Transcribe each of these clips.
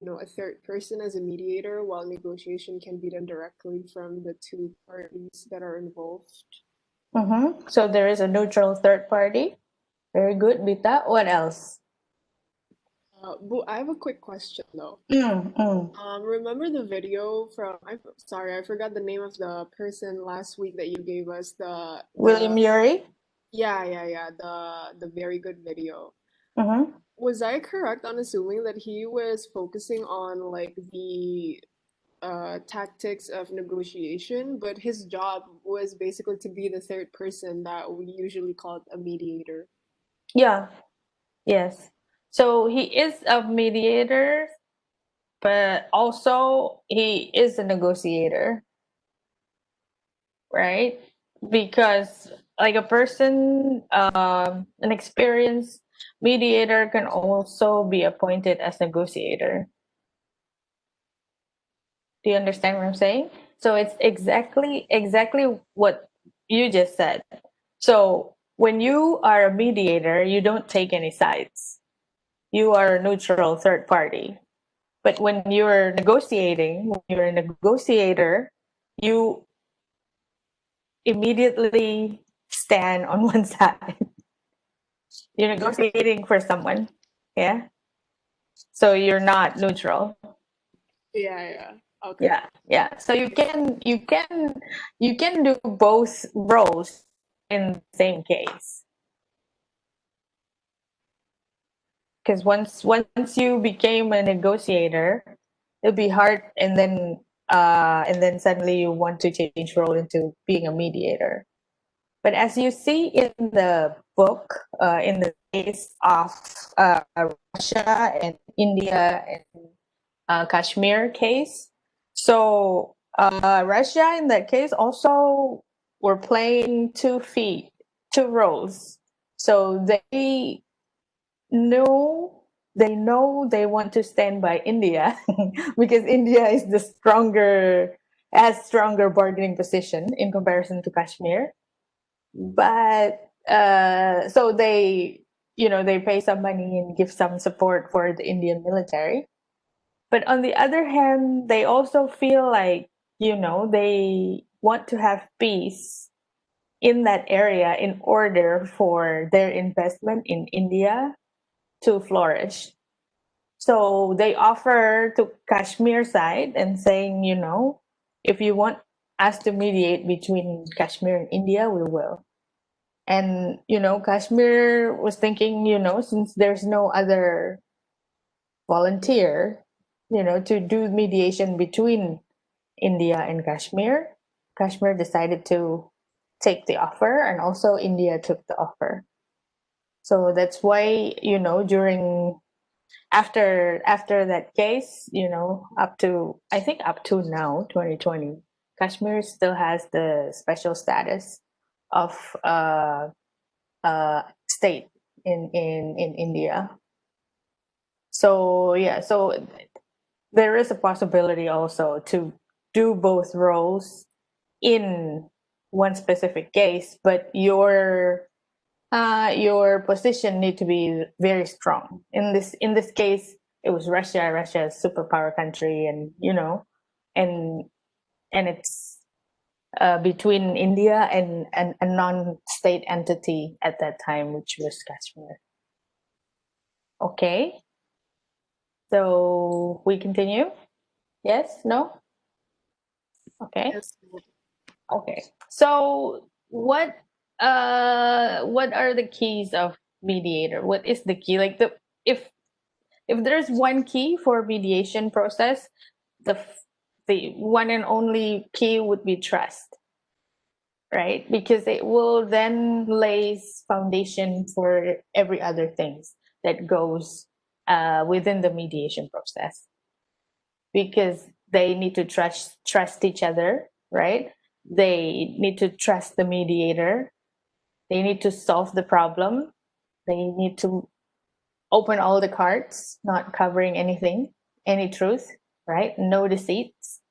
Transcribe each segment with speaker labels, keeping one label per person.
Speaker 1: a third person as a mediator, while negotiation can be done directly from the two parties that are involved.
Speaker 2: So there is a neutral third party. Very good, Bita. What else?
Speaker 1: But I have a quick question though.
Speaker 2: Mm, mm.
Speaker 1: Remember the video from, sorry, I forgot the name of the person last week that you gave us,
Speaker 2: William Ury?
Speaker 1: yeah, the very good video.
Speaker 2: Mm-hmm.
Speaker 1: Was I correct on assuming that he was focusing on like the tactics of negotiation, but his job was basically to be the third person that we usually call a mediator?
Speaker 2: Yeah, yes. So he is a mediator, but also he is a negotiator, right? Because like a person, an experienced mediator can also be appointed as negotiator. Do you understand what I'm saying? So it's exactly what you just said. So when you are a mediator, you don't take any sides. You are a neutral third party. But when you're negotiating, when you're a negotiator, you immediately stand on one side. You're negotiating for someone. Yeah. So you're not neutral.
Speaker 1: Yeah. Okay.
Speaker 2: Yeah. Yeah. So you can do both roles in the same case. Because once you became a negotiator, it'll be hard, and then suddenly you want to change role into being a mediator. But as you see in the book, in the case of Russia and India and Kashmir case, so Russia in that case also were playing 2 feet, two roles. So know know they want to stand by India because India is the stronger bargaining position in comparison to Kashmir. But so they pay some money and give some support for the Indian military. But on the other hand, they also feel like they want to have peace in that area in order for their investment in India to flourish. So they offer to Kashmir side and saying, if you want us to mediate between Kashmir and India, we will. And Kashmir was thinking, since there's no other volunteer, to do mediation between India and Kashmir, Kashmir decided to take the offer, and also India took the offer. So that's why during after that case, up to I think up to now 2020, Kashmir still has the special status of state in India. So yeah, so there is a possibility also to do both roles in one specific case, but your position need to be very strong. In this case, it was Russia. Russia is a superpower country, and and it's between India and a non-state entity at that time, which was Kashmir. Okay, so we continue. Yes? No? Okay.
Speaker 1: Yes.
Speaker 2: Okay. So what are the keys of mediator? What is the key? Like if there's one key for mediation process, the one and only key would be trust, right? Because it will then lays foundation for every other things that goes within the mediation process. Because they need to trust each other, right? They need to trust the mediator. They need to solve the problem. They need to open all the cards, not covering anything, any truth, right? No deceits.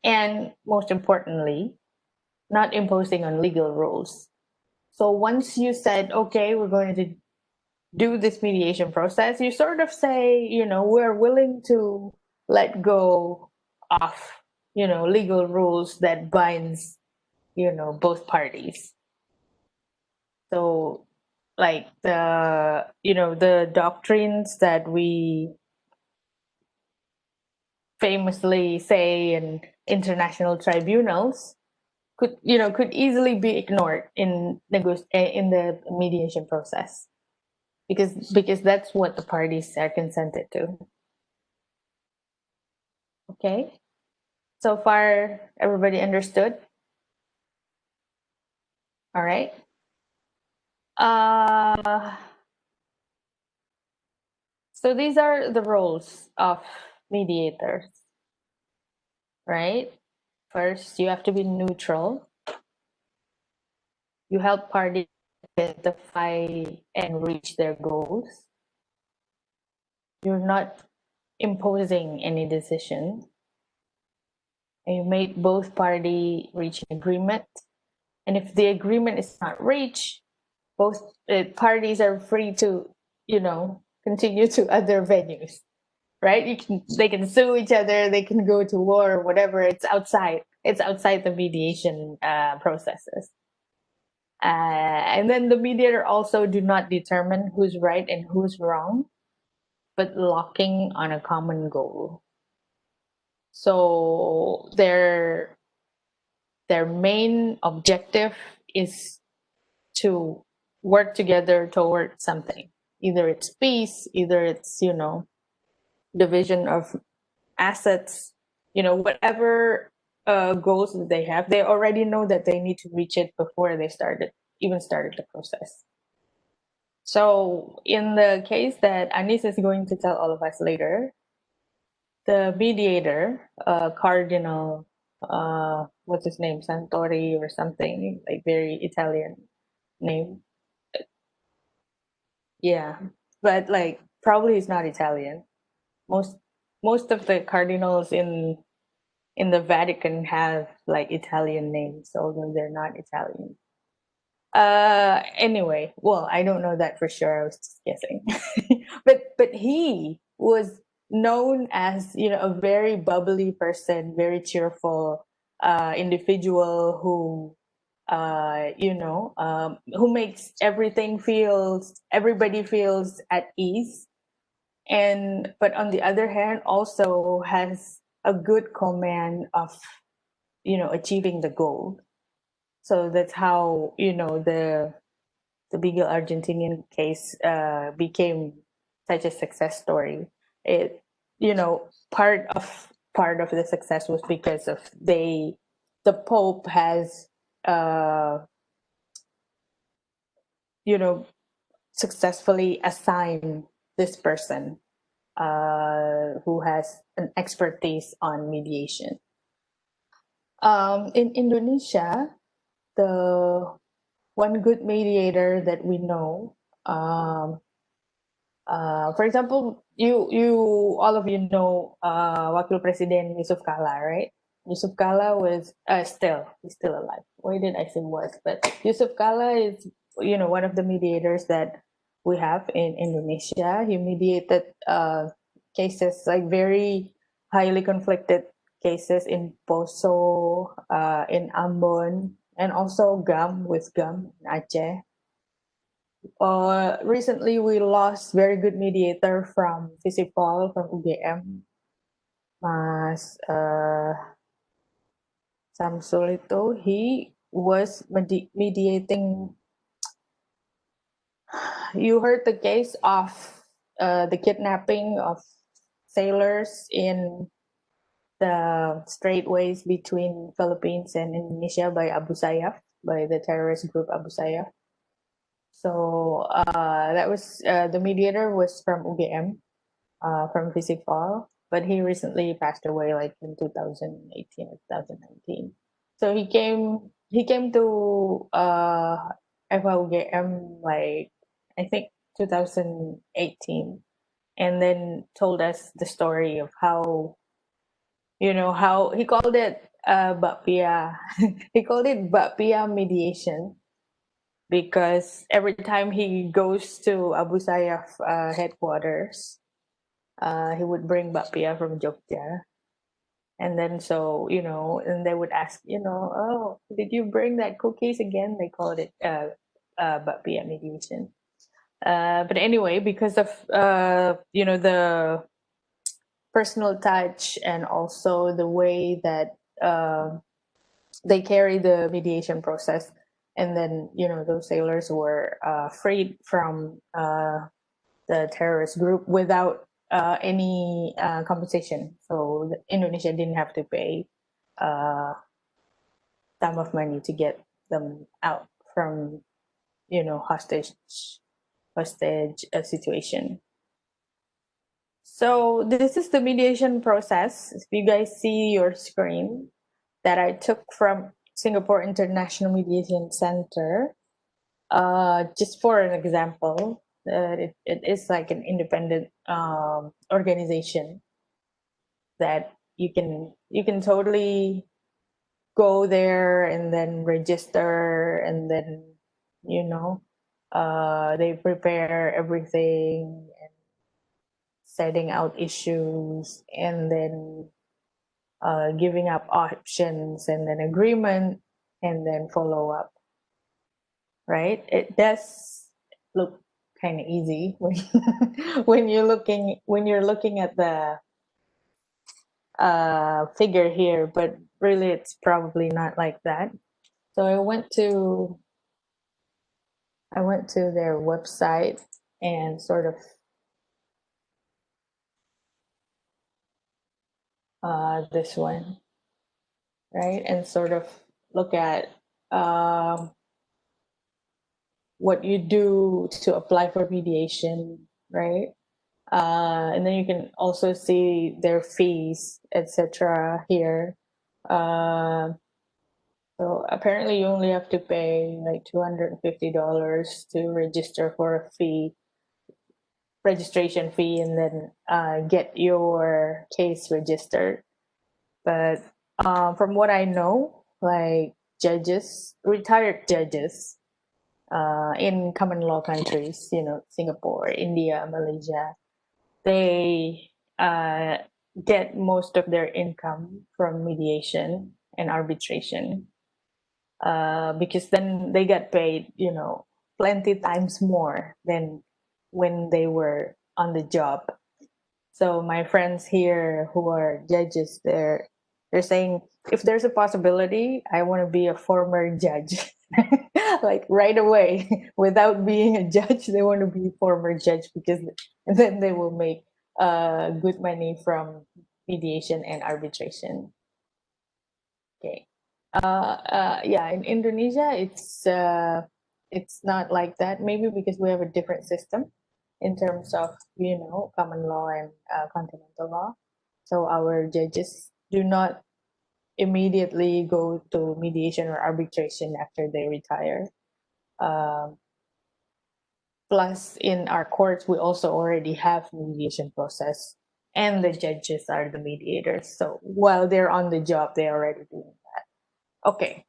Speaker 2: And most importantly, not imposing on legal rules. So once you said, okay, we're going to do this mediation process, you sort of say, we're willing to let go of, legal rules that binds, both parties. So like the doctrines that we famously say in international tribunals could easily be ignored in the mediation process, because that's what the parties are consented to. Okay, so far everybody understood? All right. uh so these are the roles of mediators, right? First, you have to be neutral. You help parties identify and reach their goals. You're not imposing any decision. And you make both parties reach an agreement. And if the agreement is not reached, both parties are free to, continue to other venues, right? They can sue each other, they can go to war, or whatever. It's outside. It's outside the mediation processes. And then the mediator also do not determine who's right and who's wrong, but locking on a common goal. So their main objective is to work together toward something. Either it's peace, either it's, division of assets, whatever goals that they have, they already know that they need to reach it before they even started the process. So in the case that Anis is going to tell all of us later, the mediator, Cardinal, what's his name, Santori or something, like very Italian name. Yeah, but like probably he's not Italian. Most most of the cardinals in the Vatican have like Italian names, although they're not Italian. Anyway, well, I don't know that for sure. I was just guessing. but he was known as, a very bubbly person, very cheerful individual who makes everybody feels at ease. And but on the other hand, also has a good command of, achieving the goal. So that's how, the Beagle Argentinian case became such a success story. It, part of the success was because of the Pope has, uh, successfully assigned this person who has an expertise on mediation. In Indonesia, the one good mediator that we know, for example, all of you know Wakil Presiden Yusuf Kala, right? Yusuf Kala was he's still alive. Why did I say was? But Yusuf Kala is, one of the mediators that we have in Indonesia. He mediated cases, like very highly conflicted cases in Poso, in Ambon, and also GAM in Aceh. Recently we lost very good mediator from Visipol, from UGM, Mas Samsul itu. He was mediating. You heard the case of the kidnapping of sailors in the straitways between Philippines and Indonesia by Abu Sayyaf, by the terrorist group Abu Sayyaf. So that was the mediator was from UGM, from Visipol, but he recently passed away, like in 2018 or 2019. So he came to FUGM, like I think 2018, and then told us the story of how, how he called it Bapia. He called it Bapia mediation, because every time he goes to Abu Sayyaf headquarters, he would bring bapia from Jogja. And then so, and they would ask, oh, did you bring that cookies again? They called it bapia mediation. But anyway, because of the personal touch and also the way that they carry the mediation process, and then those sailors were freed from the terrorist group without any compensation. So Indonesia didn't have to pay uh, sum of money to get them out from hostage situation. So this is the mediation process. If you guys see your screen that I took from Singapore International Mediation Center, just for an example, it is like an independent organization that you can totally go there and then register, and then they prepare everything and setting out issues, and then giving up options, and then agreement, and then follow up. Right? It does look kind of easy when when you're looking at the figure here, but really it's probably not like that. So I went to their website and sort of this one, right? And sort of look at what you do to apply for mediation, right? And then you can also see their fees, etc. here. So apparently you only have to pay like $250 to register for a registration fee, and then get your case registered. But from what I know, like retired judges in common law countries, Singapore, India, Malaysia, they get most of their income from mediation and arbitration, because then they get paid, plenty times more than when they were on the job. So my friends here who are judges, they're saying, if there's a possibility, I want to be a former judge. Like right away, without being a judge, they want to be a former judge, because then they will make good money from mediation and arbitration. Okay. Yeah, in Indonesia, it's not like that. Maybe because we have a different system in terms of common law and continental law. So our judges do not immediately go to mediation or arbitration after they retire. Um, Plus, in our courts, we also already have mediation process, and the judges are the mediators. So while they're on the job, they're already doing that. Okay.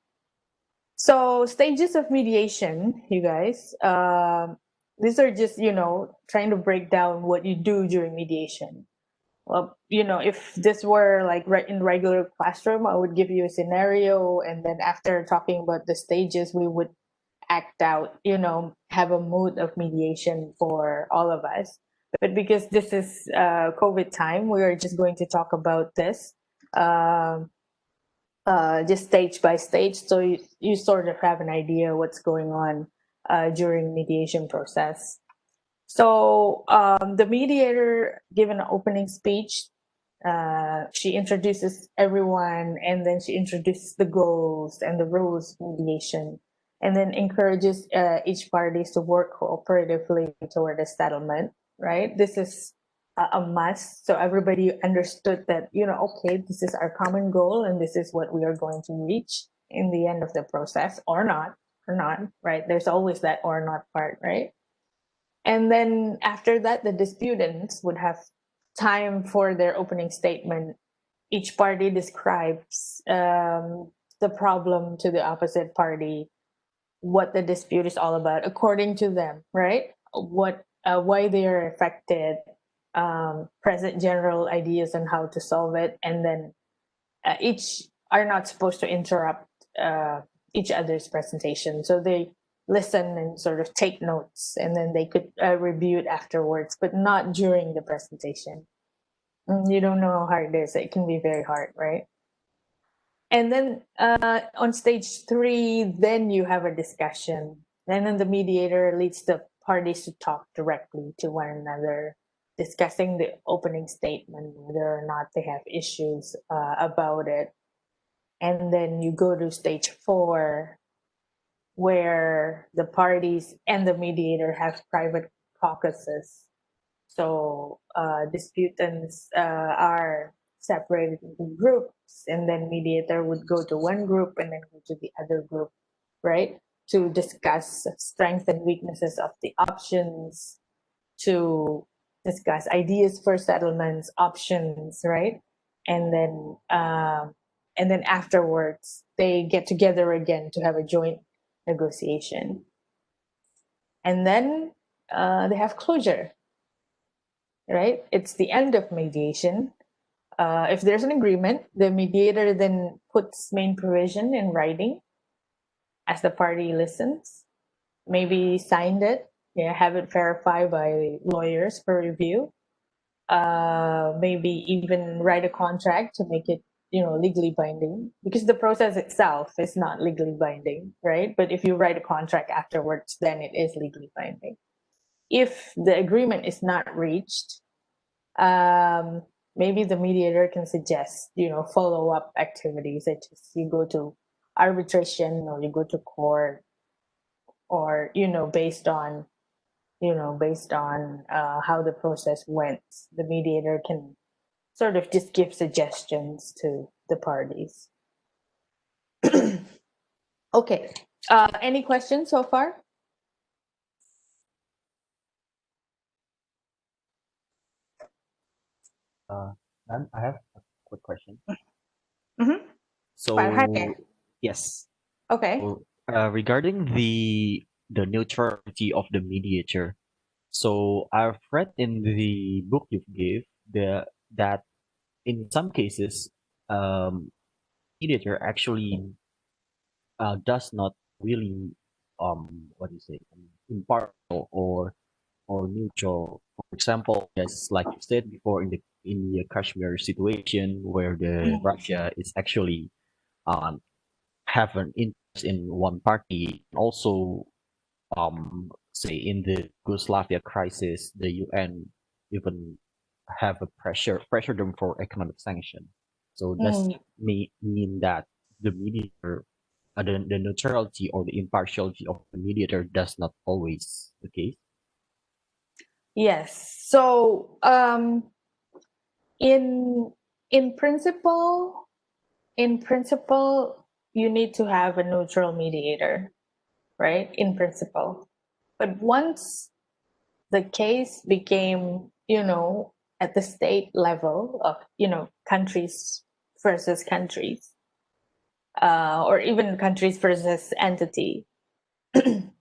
Speaker 2: So stages of mediation, you guys. These are just trying to break down what you do during mediation. Well, if this were like in regular classroom, I would give you a scenario, and then after talking about the stages, we would act out, have a mood of mediation for all of us. But because this is COVID time, we are just going to talk about this. Just stage by stage, so you sort of have an idea what's going on during mediation process. So the mediator given an opening speech. She introduces everyone, and then she introduces the goals and the rules of mediation, and then encourages each parties to work cooperatively toward a settlement. Right? This is a must, so everybody understood that okay, this is our common goal, and this is what we are going to reach in the end of the process, or not. Right? There's always that or not part, right? And then after that, the disputants would have time for their opening statement. Each party describes the problem to the opposite party, what the dispute is all about, according to them, right? Why they are affected, present general ideas on how to solve it, and then each are not supposed to interrupt each other's presentation. So they listen and sort of take notes, and then they could review it afterwards, but not during the presentation. You don't know how hard it is. It can be very hard, right? And then on stage 3, then you have a discussion. And then the mediator leads the parties to talk directly to one another, discussing the opening statement, whether or not they have issues about it. And then you go to stage 4, where the parties and the mediator have private caucuses. So disputants are separated into groups, and then mediator would go to one group and then go to the other group, right? To discuss strengths and weaknesses of the options, to discuss ideas for settlements, options, right? And then afterwards they get together again to have a joint negotiation, and then they have closure, right? It's the end of mediation. If there's an agreement, the mediator then puts main provision in writing as the party listens, maybe signed it, yeah, have it verified by lawyers for review, maybe even write a contract to make it, legally binding, because the process itself is not legally binding, right? But if you write a contract afterwards, then it is legally binding. If the agreement is not reached, maybe the mediator can suggest, follow-up activities, such as you go to arbitration or you go to court, or based on how the process went, the mediator can sort of just give suggestions to the parties. Okay. Any questions so far?
Speaker 3: Ma'am, I have a quick question.
Speaker 2: Mm-hmm.
Speaker 3: So, yes.
Speaker 2: Okay.
Speaker 3: So, regarding the neutrality of the mediator, so I've read in the book you gave that in some cases, mediator actually does not really what do you say, impartial or neutral. For example, yes, like you said before, in the Kashmir situation where the Russia is actually um, have an interest in one party. Also, say in the Yugoslavia crisis, the UN even have a pressure them for economic sanction. So does it mean that the mediator, the neutrality or the impartiality of the mediator does not always the case?
Speaker 2: Yes. So in in principle, in principle, you need to have a neutral mediator, right? In principle. But once the case became, at the state level of, countries versus countries, or even countries versus entity, and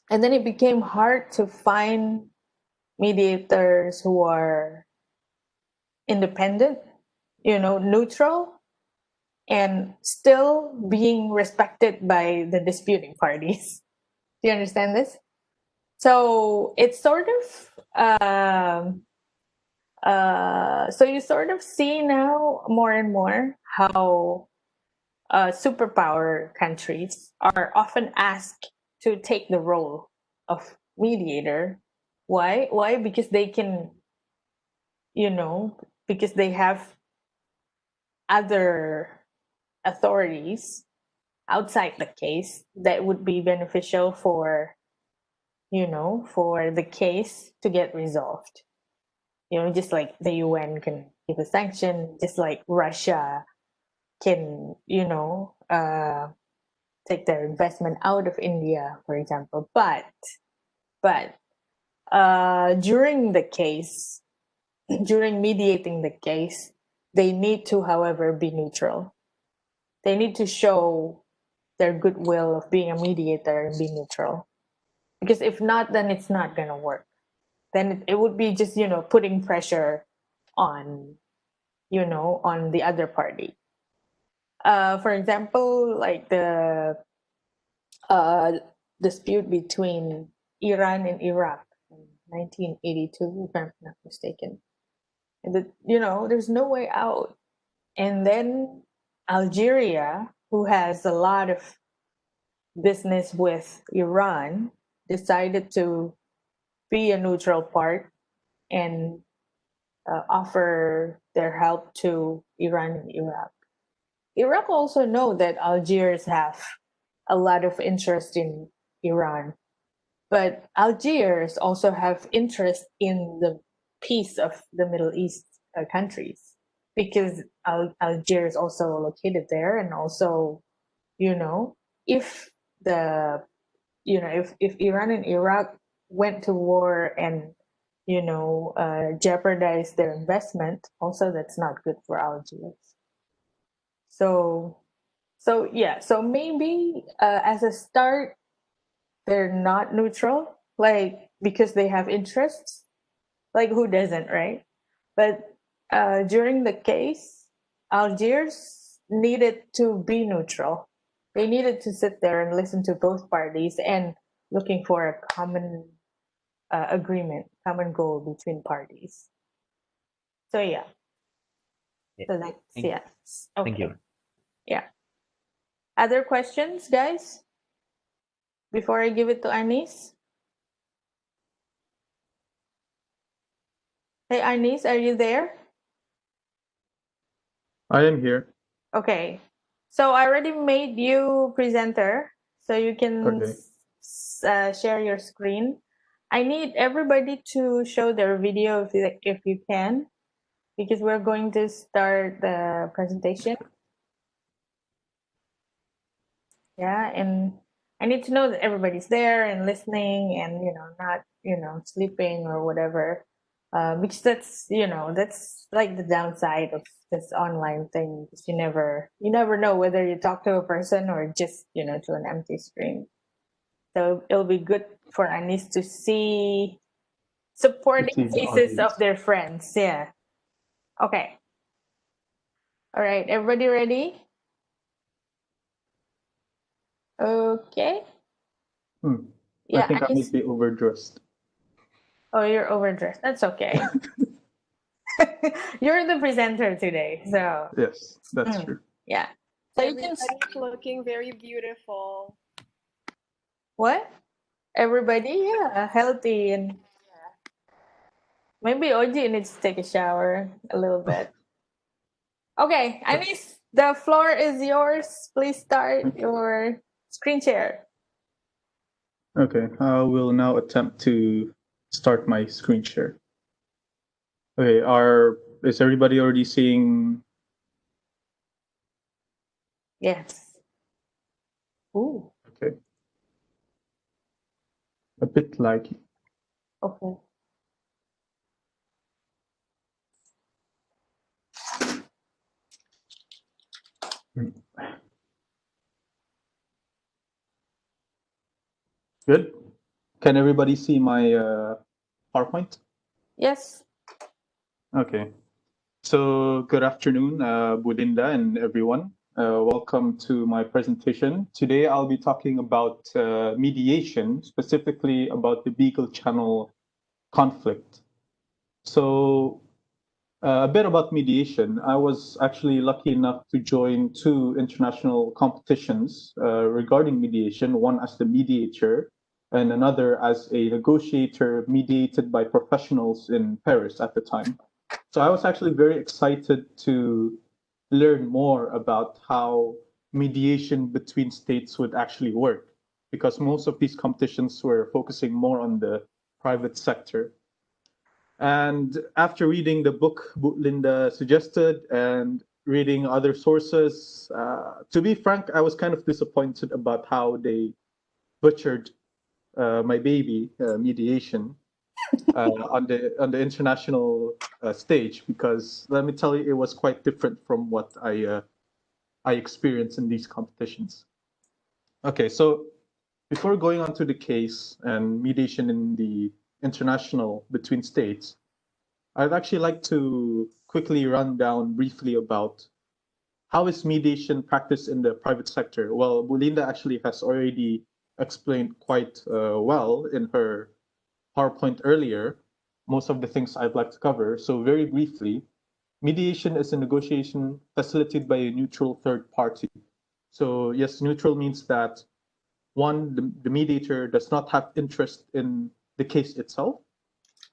Speaker 2: then it became hard to find mediators who are independent, neutral, and still being respected by the disputing parties. Do you understand this? So it's sort of so you sort of see now more and more how superpower countries are often asked to take the role of mediator. Why? Why? Because they can, because they have other authorities outside the case that would be beneficial for, for the case to get resolved. Just like the UN can give a sanction, just like Russia can, take their investment out of India, for example. But during the case, during mediating the case, they need to, however, be neutral. They need to show their goodwill of being a mediator and be neutral. Because if not, then it's not going to work. then it would be just, putting pressure on, on the other party. For example, like the uh, dispute between Iran and Iraq in 1982, if I'm not mistaken. And there's no way out. And then Algeria, who has a lot of business with Iran, decided to be a neutral part and offer their help to Iran and Iraq. Iraq also know that Algiers have a lot of interest in Iran, but Algiers also have interest in the peace of the Middle East countries because Algiers also located there, and also, if the if Iran and Iraq went to war and jeopardize their investment, also that's not good for Algiers. So yeah, so maybe as a start, they're not neutral, like because they have interests. Like who doesn't, right? But during the case, Algiers needed to be neutral. They needed to sit there and listen to both parties and looking for a common agreement, common goal between parties. So yeah.
Speaker 3: Yeah.
Speaker 2: So that's
Speaker 3: Thank,
Speaker 2: yeah.
Speaker 3: thank
Speaker 2: Okay.
Speaker 3: you.
Speaker 2: Yeah. Other questions, guys? Before I give it to Anis? Hey, Anis, are you there?
Speaker 4: I am here.
Speaker 2: Okay. So I already made you presenter, so you can
Speaker 4: Okay.
Speaker 2: share your screen. I need everybody to show their video if you can, because we're going to start the presentation. Yeah, and I need to know that everybody's there and listening and not sleeping or whatever, because that's like the downside of this online thing, because you never know whether you talk to a person or just to an empty screen. So it'll be good for Anis to see supporting
Speaker 4: See the
Speaker 2: faces of
Speaker 4: audience.
Speaker 2: their friends. Yeah. Okay. All right. Everybody ready? Okay.
Speaker 4: I
Speaker 2: Yeah.
Speaker 4: think I
Speaker 2: Anis.
Speaker 4: might be overdressed.
Speaker 2: Oh, you're overdressed. That's okay. You're the presenter today, so
Speaker 4: Yes, that's true.
Speaker 2: yeah. So you can
Speaker 1: Everybody's looking very beautiful.
Speaker 2: what? Everybody, yeah, healthy, and maybe Oji needs to take a shower a little bit. Okay, Anis, the floor is yours. Please start your screen share.
Speaker 4: Okay, I will now attempt to start my screen share. Okay, is everybody already seeing?
Speaker 2: Yes. Ooh.
Speaker 4: Okay. A bit laggy.
Speaker 2: Okay.
Speaker 4: Good. Can everybody see my PowerPoint?
Speaker 2: Yes.
Speaker 4: Okay. So good afternoon, Budinda and everyone. Welcome to my presentation. Today I'll be talking about mediation, specifically about the Beagle Channel conflict. So a bit about mediation. I was actually lucky enough to join 2 international competitions regarding mediation, one as the mediator and another as a negotiator mediated by professionals in Paris at the time. So I was actually very excited to learn more about how mediation between states would actually work, because most of these competitions were focusing more on the private sector. And after reading the book Linda suggested and reading other sources, to be frank, I was kind of disappointed about how they butchered my baby, mediation, on the international stage, because let me tell you, it was quite different from what I experienced in these competitions. Okay, so before going on to the case and mediation in the international between states, I'd actually like to quickly run down briefly about how is mediation practiced in the private sector. Well, Belinda actually has already explained quite well in her PowerPoint earlier most of the things I'd like to cover. So very briefly, mediation is a negotiation facilitated by a neutral third party. So yes, neutral means that one, the mediator does not have interest in the case itself.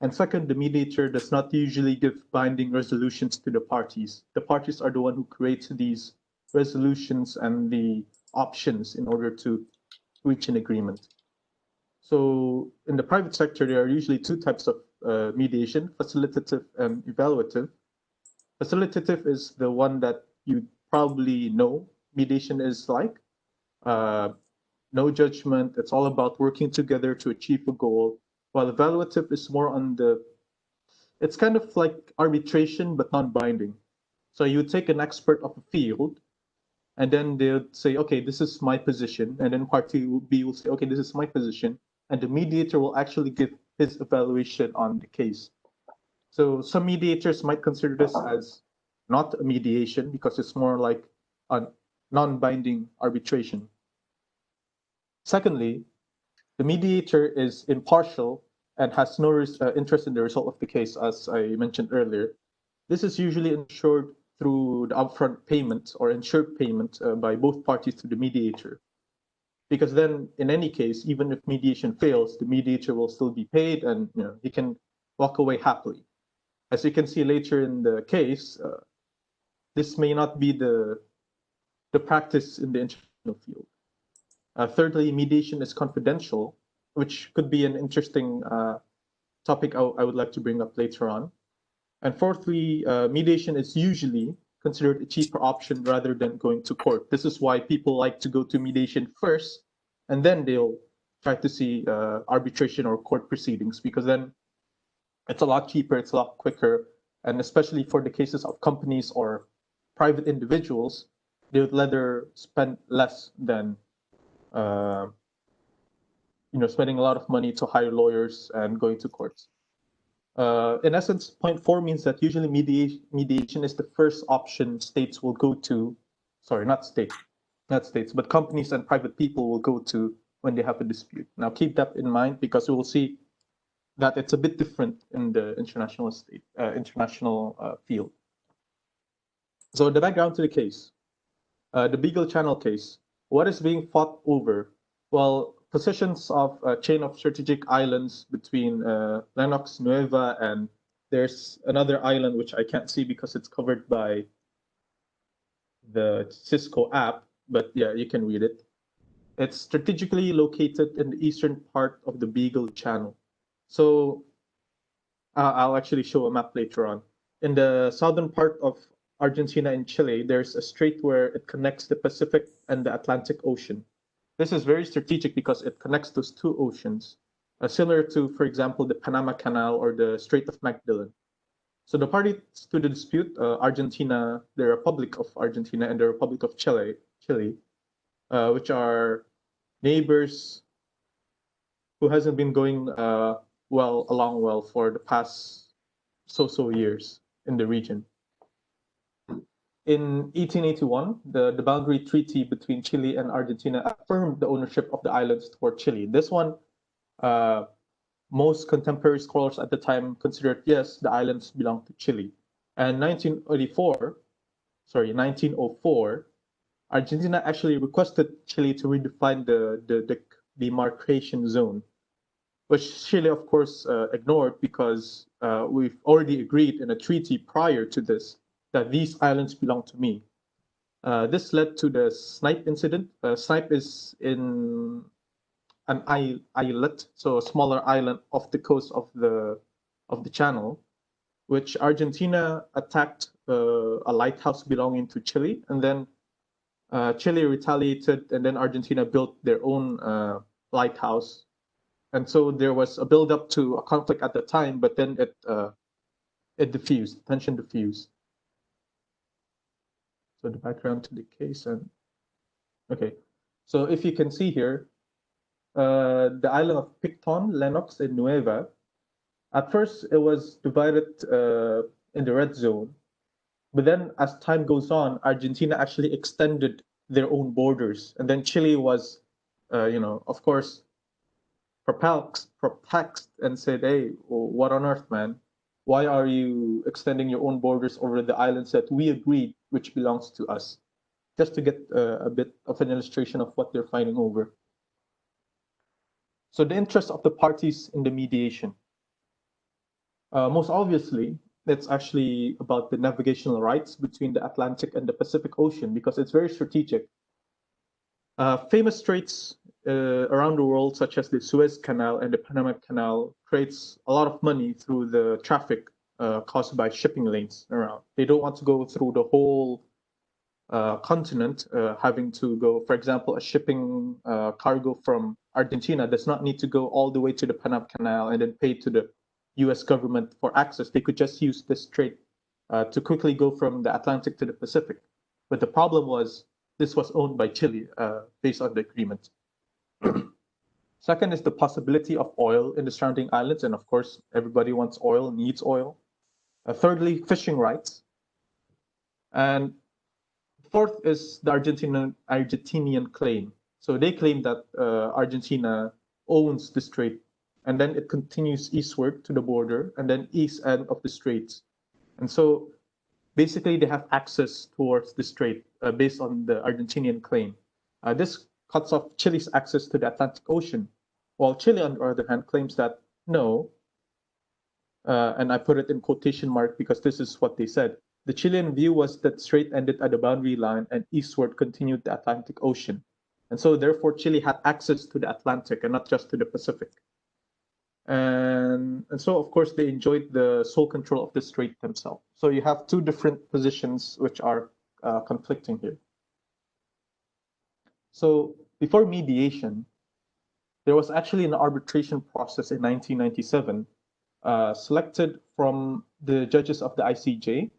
Speaker 4: And second, the mediator does not usually give binding resolutions to the parties. The parties are the one who creates these resolutions and the options in order to reach an agreement. So in the private sector, there are usually two types of mediation, facilitative and evaluative. Facilitative is the one that you probably know mediation is like. No judgment, it's all about working together to achieve a goal, while evaluative is more on it's kind of like arbitration, but non-binding. So you take an expert of a field, and then they'll say, okay, this is my position. And then party B will say, okay, this is my position. And the mediator will actually give his evaluation on the case. So some mediators might consider this as not a mediation because it's more like a non-binding arbitration. Secondly, the mediator is impartial and has no interest in the result of the case, as I mentioned earlier. This is usually ensured through the upfront payment or ensured payment by both parties to the mediator. Because then, in any case, even if mediation fails, the mediator will still be paid and he can walk away happily. As you can see later in the case, this may not be the practice in the international field. Thirdly, mediation is confidential, which could be an interesting topic I would like to bring up later on. And fourthly, mediation is usually considered a cheaper option rather than going to court. This is why people like to go to mediation first, and then they'll try to see arbitration or court proceedings, because then it's a lot cheaper, it's a lot quicker, and especially for the cases of companies or private individuals, they would rather spend less than spending a lot of money to hire lawyers and going to courts. In essence, point 4 means that usually mediation is the first option states will go to, sorry, not states, but companies and private people will go to when they have a dispute. Now keep that in mind, because we will see that it's a bit different in the international field. So the background to the case, the Beagle Channel case, what is being fought over? Well, possessions of a chain of strategic islands between Lennox, Nueva, and there's another island which I can't see because it's covered by the Cisco app, but yeah, you can read it. It's strategically located in the eastern part of the Beagle Channel. So I'll actually show a map later on. In the southern part of Argentina and Chile, there's a strait where it connects the Pacific and the Atlantic Ocean. This is very strategic because it connects those two oceans, similar to, for example, the Panama Canal or the Strait of Magdalene. So the parties to the dispute, Argentina, the Republic of Argentina, and the Republic of Chile, which are neighbors who hasn't been going along well for the past so years in the region. In 1881, the boundary treaty between Chile and Argentina affirmed the ownership of the islands toward Chile. This one, most contemporary scholars at the time considered, yes, the islands belong to Chile. And 1904, Argentina actually requested Chile to redefine the demarcation zone, which Chile, of course, ignored because we've already agreed in a treaty prior to this that these islands belong to me. This led to the Snipe incident. Snipe is in an islet, so a smaller island off the coast of the channel, which Argentina attacked a lighthouse belonging to Chile, and then Chile retaliated, and then Argentina built their own lighthouse. And so there was a build-up to a conflict at the time, but then it diffused, tension diffused. So the background to the case, and okay. So if you can see here, the island of Picton, Lennox, and Nueva, At first, it was divided in the red zone, but then as time goes on, Argentina actually extended their own borders, and then Chile was, of course, perplexed and said, "Hey, what on earth, man? Why are you extending your own borders over the islands that we agreed which belongs to us?" Just to get a bit of an illustration of what they're fighting over. So the interest of the parties in the mediation. Most obviously, it's actually about the navigational rights between the Atlantic and the Pacific Ocean because it's very strategic. Famous straits around the world, such as the Suez Canal and the Panama Canal, creates a lot of money through the traffic caused by shipping lanes around. They don't want to go through the whole continent, having to go, for example, a shipping cargo from Argentina does not need to go all the way to the Panama Canal and then pay to the US government for access. They could just use this strait to quickly go from the Atlantic to the Pacific. But the problem was this was owned by Chile based on the agreement. Second is the possibility of oil in the surrounding islands. And of course, everybody wants oil, needs oil. Thirdly, fishing rights. And fourth is the Argentinian claim. So they claim that Argentina owns the strait, and then it continues eastward to the border, and then east end of the straits. And so basically they have access towards the strait based on the Argentinian claim. This cuts off Chile's access to the Atlantic Ocean, while Chile, on the other hand, claims that no, and I put it in quotation mark because this is what they said. The Chilean view was that strait ended at the boundary line and eastward continued the Atlantic Ocean. And so therefore Chile had access to the Atlantic and not just to the Pacific. And so of course they enjoyed the sole control of the strait themselves. So you have two different positions which are conflicting here. So before mediation, there was actually an arbitration process in 1997 selected from the judges of the ICJ,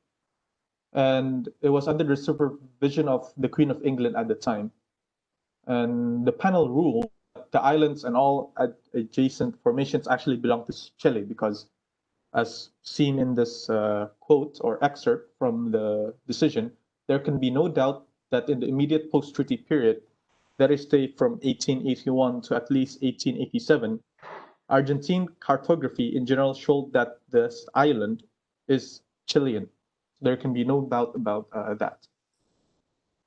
Speaker 4: and it was under the supervision of the Queen of England at the time. And the panel ruled that the islands and all adjacent formations actually belong to Chile because, as seen in this quote or excerpt from the decision, there can be no doubt that in the immediate post-treaty period, that is, say from 1881 to at least 1887, Argentine cartography in general showed that this island is Chilean. There can be no doubt about that.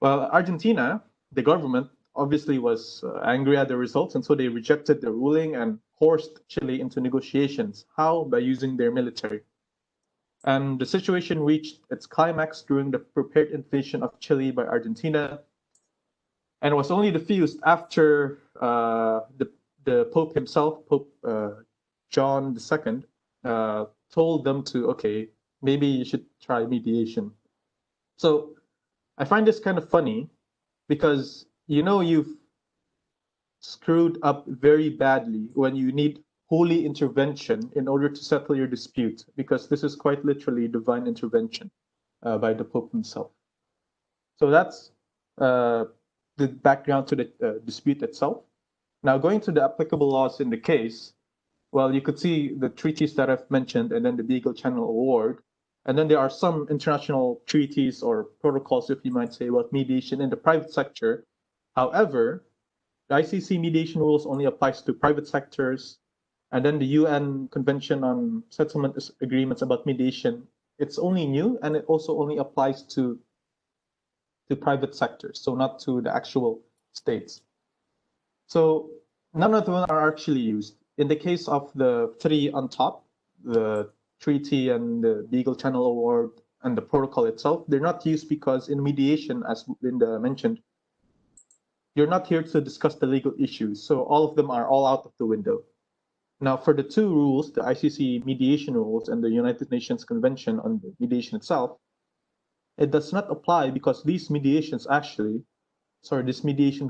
Speaker 4: Well, Argentina, the government, obviously was angry at the results, and so they rejected the ruling and forced Chile into negotiations. How? By using their military. And the situation reached its climax during the prepared invasion of Chile by Argentina, and was only diffused after the Pope himself, Pope John II, told them to, okay, maybe you should try mediation. So I find this kind of funny because you've screwed up very badly when you need holy intervention in order to settle your dispute, because this is quite literally divine intervention by the Pope himself. So that's the background to the dispute itself. Now, going to the applicable laws in the case, well, you could see the treaties that I've mentioned and then the Beagle Channel Award. And then there are some international treaties or protocols, if you might say, about mediation in the private sector. However, the ICC mediation rules only applies to private sectors. And then the UN Convention on Settlement Agreements about mediation, it's only new, and it also only applies to private sectors, so not to the actual states. So none of them are actually used. In the case of the three on top, the treaty and the Beagle Channel Award and the protocol itself, they're not used because in mediation, as Linda mentioned, you're not here to discuss the legal issues. So all of them are all out of the window. Now, for the two rules, the ICC mediation rules and the United Nations Convention on the mediation itself, it does not apply because these mediation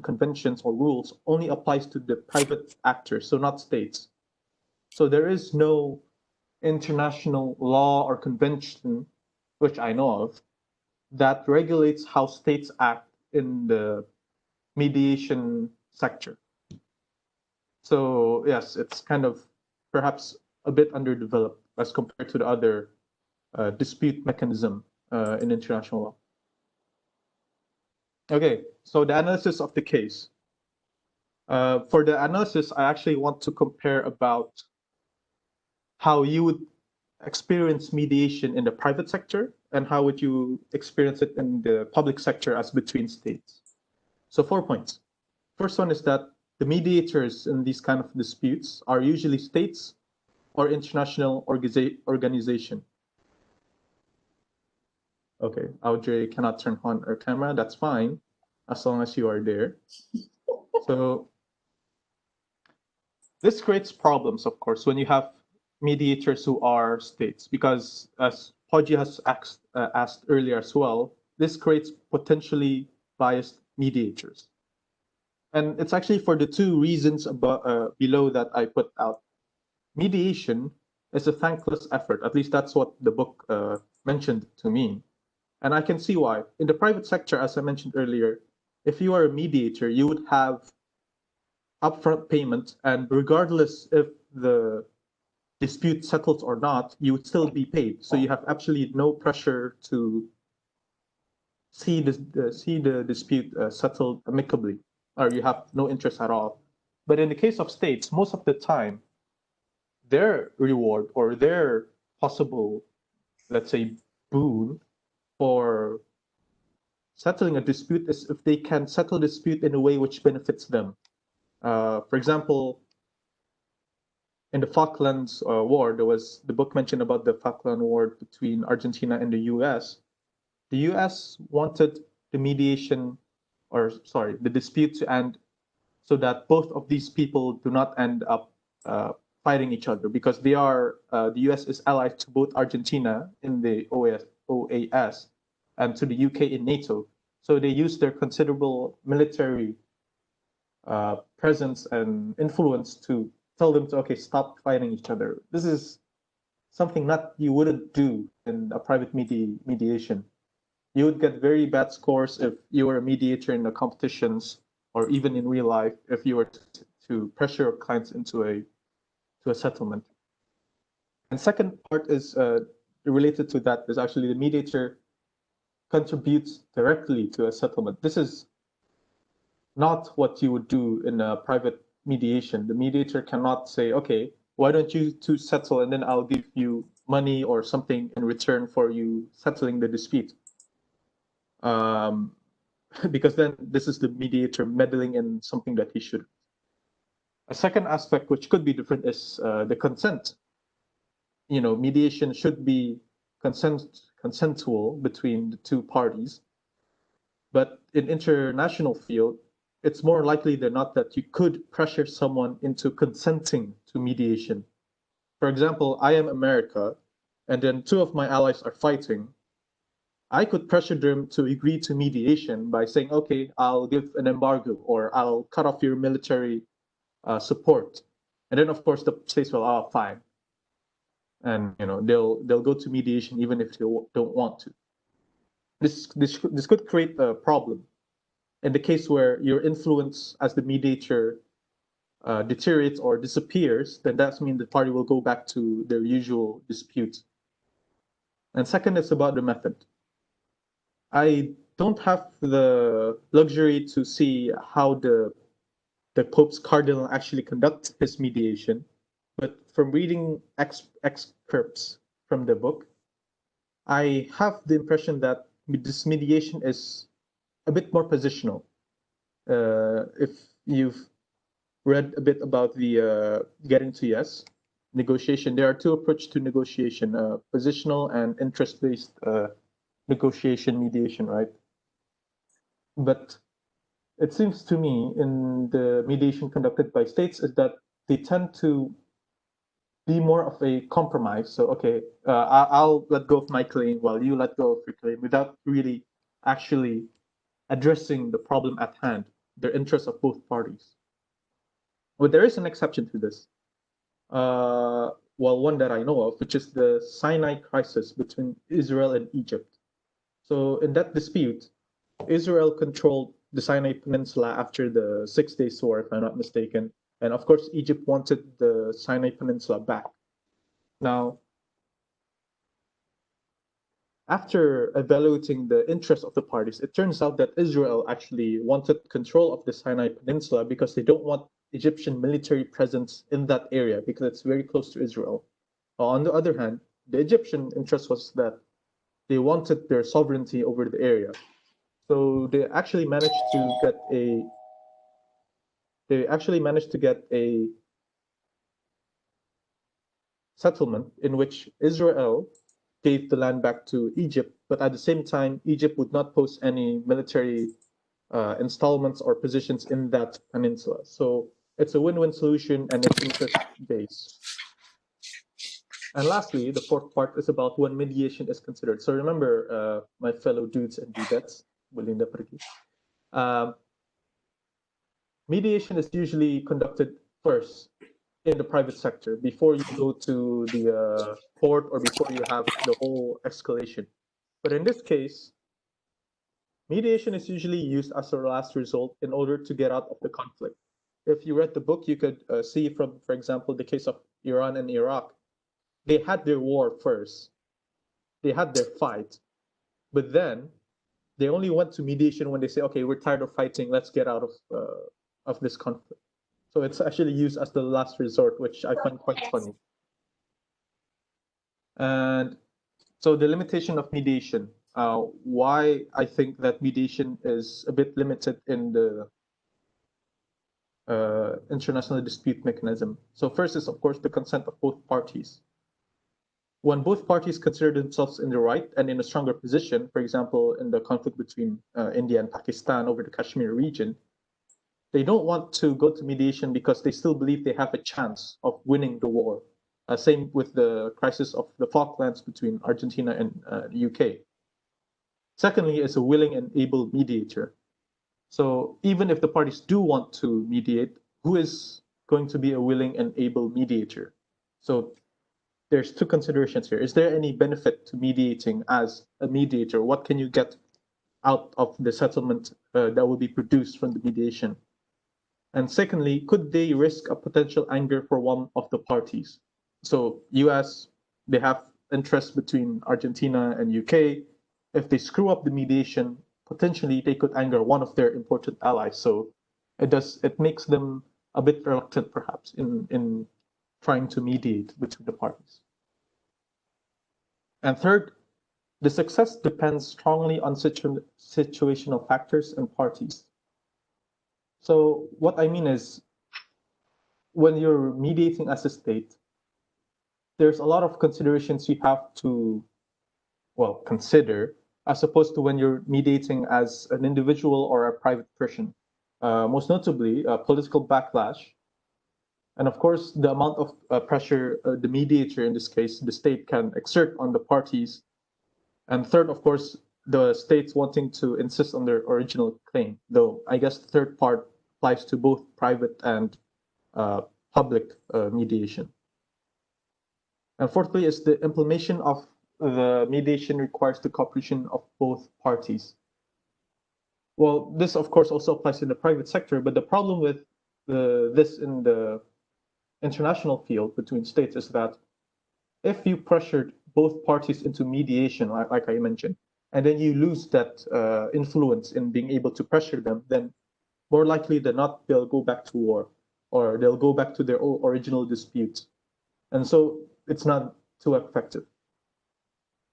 Speaker 4: conventions or rules only applies to the private actors, so not states. So there is no international law or convention, which I know of, that regulates how states act in the mediation sector. So yes, it's kind of perhaps a bit underdeveloped as compared to the other dispute mechanism in international law. Okay, so the analysis of the case. For the analysis, I actually want to compare about how you would experience mediation in the private sector and how would you experience it in the public sector as between states. So 4 points. First one is that the mediators in these kind of disputes are usually states or international organization. Okay, Audrey cannot turn on her camera. That's fine, as long as you are there. So this creates problems, of course, when you have mediators who are states, because as Podgy has asked earlier as well, this creates potentially biased mediators. And it's actually for the two reasons below that I put out. Mediation is a thankless effort. At least that's what the book mentioned to me. And I can see why. In the private sector, as I mentioned earlier, if you are a mediator, you would have upfront payment, and regardless if the dispute settles or not, you would still be paid. So you have absolutely no pressure to see the dispute settled amicably, or you have no interest at all. But in the case of states, most of the time, their reward or their possible, let's say, boon for settling a dispute is if they can settle dispute in a way which benefits them. For example, in the Falklands War, there was the book mentioned about the Falkland War between Argentina and the U.S. The U.S. wanted the mediation, or sorry, the dispute to end so that both of these people do not end up fighting each other, because they are the U.S. is allied to both Argentina in the OAS and to the UK in NATO. So they use their considerable military presence and influence to tell them to, okay, stop fighting each other. This is something that you wouldn't do in a private mediation. You would get very bad scores if you were a mediator in the competitions, or even in real life, if you were to pressure your clients into a settlement. And second part is related to that is actually the mediator contributes directly to a settlement. This is not what you would do in a private mediation. The mediator cannot say, okay, why don't you two settle and then I'll give you money or something in return for you settling the dispute. Because then this is the mediator meddling in something that he shouldn't. A second aspect which could be different is the consent. You know, mediation should be consensual between the two parties. But in international field, it's more likely than not that you could pressure someone into consenting to mediation. For example, I am America, and then two of my allies are fighting. I could pressure them to agree to mediation by saying, okay, I'll give an embargo, or I'll cut off your military support. And then, of course, the states will, oh, fine. And you know, they'll go to mediation even if they don't want to. This could create a problem. In the case where your influence as the mediator deteriorates or disappears, then that means the party will go back to their usual disputes. And second, it's about the method. I don't have the luxury to see how the Pope's cardinal actually conducts his mediation, but from reading excerpts from the book, I have the impression that this mediation is a bit more positional. If you've read a bit about the getting to yes negotiation, there are two approaches to negotiation: positional and interest-based negotiation mediation, right? But it seems to me in the mediation conducted by states is that they tend to be more of a compromise. So, okay, I'll let go of my claim while you let go of your claim, without really actually addressing the problem at hand, the interests of both parties. But there is an exception to this. Well, one that I know of, which is the Sinai crisis between Israel and Egypt. So in that dispute, Israel controlled the Sinai Peninsula after the 6 Days War, if I'm not mistaken. And of course, Egypt wanted the Sinai Peninsula back. Now, after evaluating the interests of the parties, it turns out that Israel actually wanted control of the Sinai Peninsula because they don't want Egyptian military presence in that area because it's very close to Israel. On the other hand, the Egyptian interest was that they wanted their sovereignty over the area. So they actually managed to get a settlement in which Israel gave the land back to Egypt, but at the same time, Egypt would not post any military installments or positions in that peninsula. So it's a win-win solution and it's interest-based. And lastly, the fourth part is about when mediation is considered. So remember, my fellow dudes and dudettes, Belinda Pergi, mediation is usually conducted first in the private sector before you go to the court or before you have the whole escalation. But in this case, mediation is usually used as a last resort in order to get out of the conflict. If you read the book, you could see from, for example, the case of Iran and Iraq. They had their war first. They had their fight. But then they only went to mediation when they say, okay, we're tired of fighting. Let's get out of this conflict. So it's actually used as the last resort, which I find quite funny. And so the limitation of mediation, why I think that mediation is a bit limited in the international dispute mechanism. So first is, of course, the consent of both parties. When both parties consider themselves in the right and in a stronger position, for example, in the conflict between India and Pakistan over the Kashmir region, they don't want to go to mediation because they still believe they have a chance of winning the war. Same with the crisis of the Falklands between Argentina and the UK. Secondly, is a willing and able mediator. So even if the parties do want to mediate, who is going to be a willing and able mediator? So there's two considerations here. Is there any benefit to mediating as a mediator? What can you get out of the settlement that will be produced from the mediation? And secondly, could they risk a potential anger for one of the parties? So US, they have interests between Argentina and UK. If they screw up the mediation, potentially they could anger one of their important allies. So it makes them a bit reluctant perhaps in trying to mediate between the parties. And third, the success depends strongly on situational factors and parties. So what I mean is, when you're mediating as a state, there's a lot of considerations you have to, well, consider, as opposed to when you're mediating as an individual or a private person. Most notably, political backlash, and of course, the amount of pressure the mediator, in this case, the state, can exert on the parties. And third, of course, the states wanting to insist on their original claim, though I guess the third part applies to both private and public mediation. And fourthly is the implementation of the mediation requires the cooperation of both parties. Well, this of course also applies in the private sector, but the problem with this in the international field between states is that if you pressured both parties into mediation, like I mentioned, and then you lose that influence in being able to pressure them, then more likely than not, they'll go back to war or they'll go back to their original disputes. And so it's not too effective.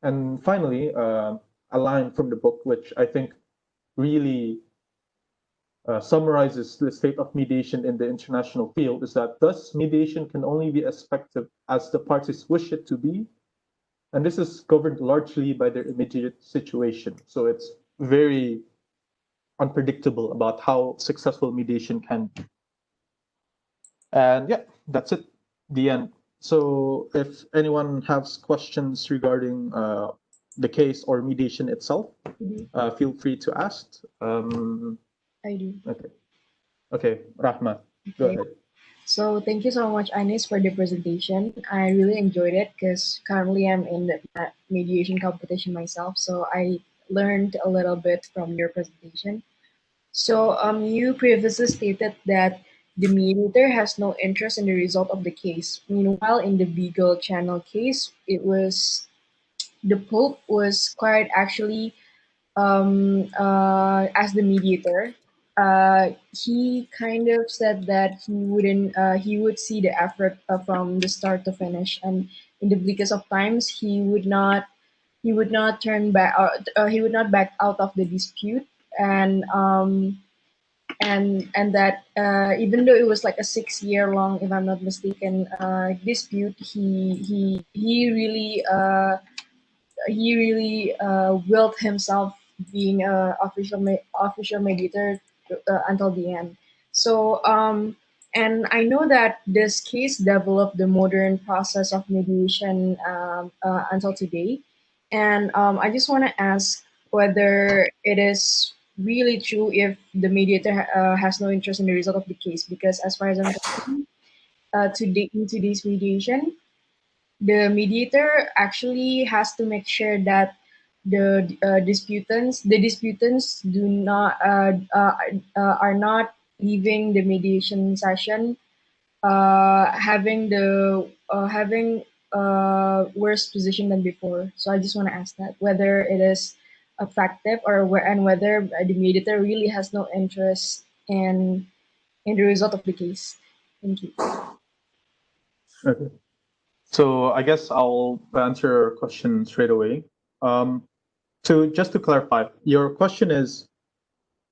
Speaker 4: And finally, a line from the book, which I think really summarizes the state of mediation in the international field, is that thus mediation can only be as effective as the parties wish it to be. And this is governed largely by their immediate situation. So it's very unpredictable about how successful mediation can be. And yeah, that's it, the end. So if anyone has questions regarding the case or mediation itself, feel free to ask.
Speaker 5: I do.
Speaker 4: Okay, Rahma, go
Speaker 5: Okay.
Speaker 4: ahead.
Speaker 5: So thank you so much, Ines, for the presentation. I really enjoyed it because currently I'm in the mediation competition myself. So I learned a little bit from your presentation. So you previously stated that the mediator has no interest in the result of the case. Meanwhile, in the Beagle channel case, it was the Pope was quite actually as the mediator. He kind of said that he would see the effort from the start to finish, and in the bleakest of times, he would not turn back, he would not back out of the dispute, and that even though it was like a 6 year long, if I'm not mistaken, dispute, he really willed himself being a official mediator until the end. So and I know that this case developed the modern process of mediation until today, and I just want to ask whether it is really true if the mediator has no interest in the result of the case, because as far as I'm concerned, in today's mediation, the mediator actually has to make sure that the disputants do not are not leaving the mediation session having worse position than before. So I just want to ask that whether it is effective, and whether the mediator really has no interest in the result of the case. Thank you.
Speaker 4: Okay. So I guess I'll answer your question straight away. Just to clarify, your question is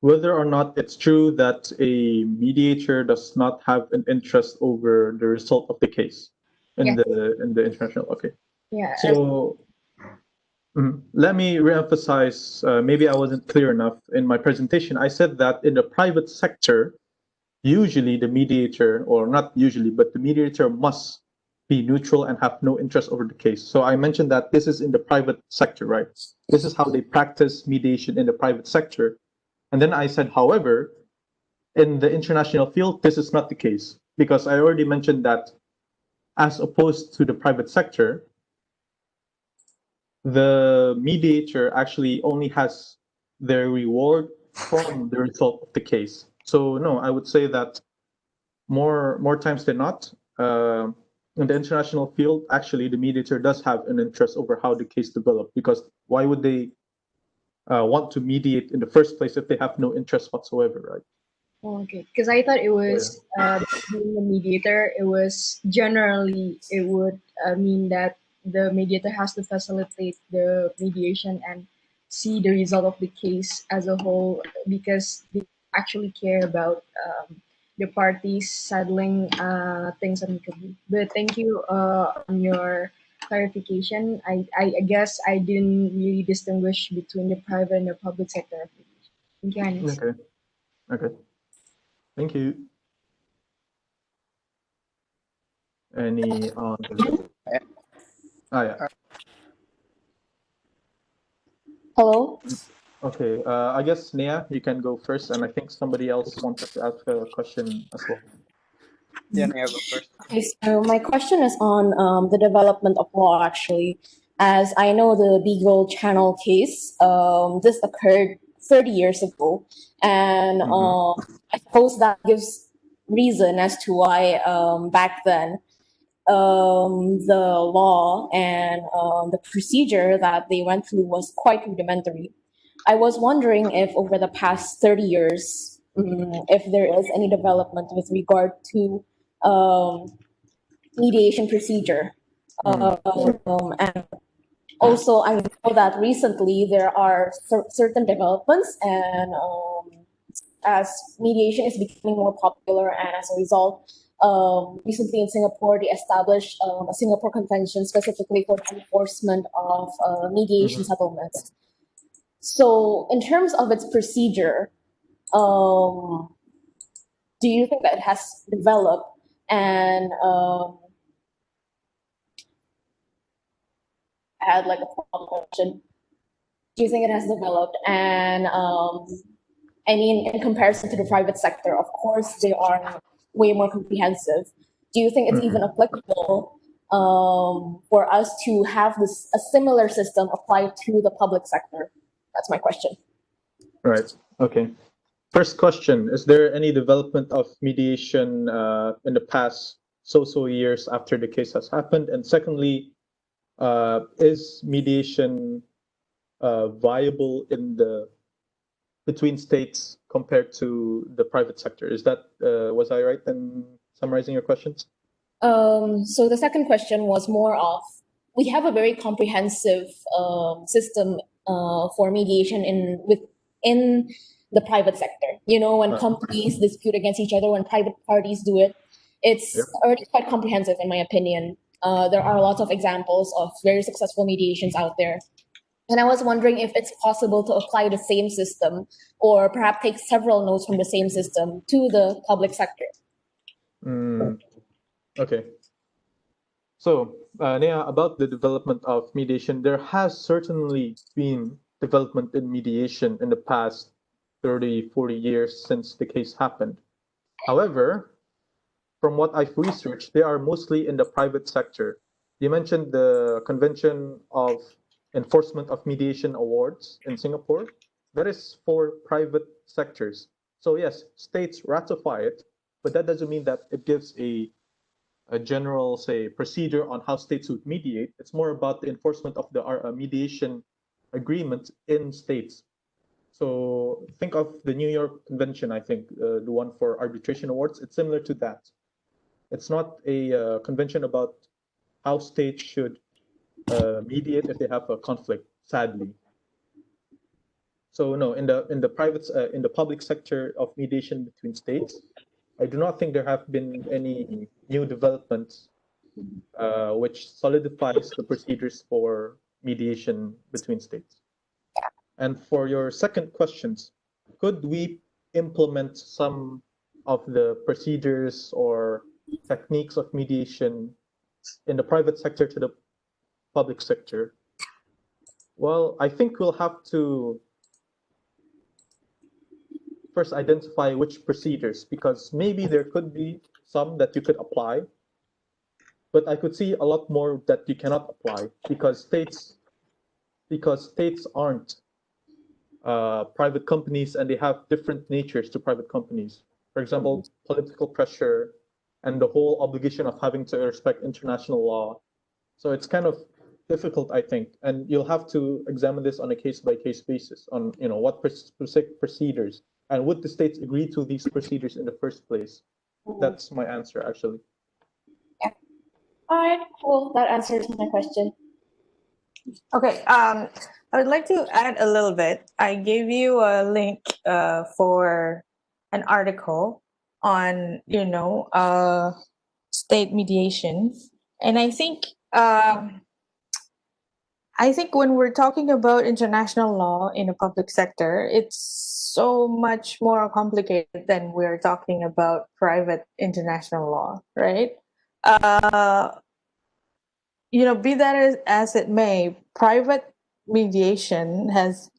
Speaker 4: whether or not it's true that a mediator does not have an interest over the result of the case in
Speaker 5: Yeah.
Speaker 4: the international. Okay.
Speaker 5: Yeah.
Speaker 4: So let me reemphasize. Maybe I wasn't clear enough in my presentation. I said that in the private sector, usually the mediator, or not usually, but the mediator must be neutral and have no interest over the case. So I mentioned that this is in the private sector, right? This is how they practice mediation in the private sector. And then I said, however, in the international field, this is not the case, because I already mentioned that as opposed to the private sector, the mediator actually only has their reward from the result of the case. So no, I would say that more times than not, in the international field, actually the mediator does have an interest over how the case developed, because why would they want to mediate in the first place if they have no interest whatsoever, right?
Speaker 5: Oh, okay, because I thought it was being a mediator. It was generally it would mean that the mediator has to facilitate the mediation and see the result of the case as a whole, because they actually care about the parties settling things amicably. But thank you on your clarification. I guess I didn't really distinguish between the private and the public sector of mediation. Thank you, Anis.
Speaker 4: Okay. Thank you. Any yeah.
Speaker 6: Hello.
Speaker 4: Okay. I guess Nia, you can go first, and I think somebody else wanted to ask a question as well.
Speaker 7: Yeah, Nia, go first.
Speaker 6: Okay, so my question is on the development of law, actually. As I know, the Beagle Channel case, this occurred 30 years ago. And I suppose that gives reason as to why back then the law and the procedure that they went through was quite rudimentary. I was wondering if over the past 30 years, if there is any development with regard to mediation procedure. And also, I know that recently there are certain developments, and as mediation is becoming more popular, and as a result, recently in Singapore, they established a Singapore Convention specifically for the enforcement of mediation settlements. So, in terms of its procedure, do you think that it has developed? And I had like a follow-up question. Do you think it has developed? And I mean, in comparison to the private sector, of course, they are way more comprehensive. Do you think it's even applicable for us to have a similar system applied to the public sector? That's my question.
Speaker 4: Right. Okay. First question, is there any development of mediation in the past so years after the case has happened? And secondly, is mediation viable in the between states compared to the private sector? Is that was I right in summarizing your questions?
Speaker 6: So the second question was more of, we have a very comprehensive system for mediation within the private sector. You know, when companies dispute against each other, when private parties do it, it's
Speaker 4: Yep.
Speaker 6: already quite comprehensive in my opinion. There are lots of examples of very successful mediations out there. And I was wondering if it's possible to apply the same system or perhaps take several notes from the same system to the public sector.
Speaker 4: Okay. So, Neha, about the development of mediation, there has certainly been development in mediation in the past 30, 40 years since the case happened. However, from what I've researched, they are mostly in the private sector. You mentioned the Convention of Enforcement of Mediation Awards in Singapore. That is for private sectors. So yes, states ratify it, but that doesn't mean that it gives a general, say, procedure on how states would mediate. It's more about the enforcement of the mediation agreement in states. So think of the New York Convention, I think, the one for arbitration awards. It's similar to that. It's not a convention about how states should mediate if they have a conflict, sadly. So no, in the public sector of mediation between states, I do not think there have been any new developments which solidifies the procedures for mediation between states. And for your second questions, could we implement some of the procedures or techniques of mediation in the private sector to the public sector? Well, I think we'll have to first identify which procedures, because maybe there could be some that you could apply, but I could see a lot more that you cannot apply because states aren't private companies and they have different natures to private companies. For example, political pressure and the whole obligation of having to respect international law. So it's kind of difficult, I think, and you'll have to examine this on a case-by-case basis on what specific procedures, and would the states agree to these procedures in the first place? That's my answer, actually.
Speaker 6: Yeah. All right, cool. That answers my question.
Speaker 2: Okay, I would like to add a little bit. I gave you a link for an article on, state mediation. And I think when we're talking about international law in a public sector, it's so much more complicated than we're talking about private international law, right? Be that as it may, private mediation has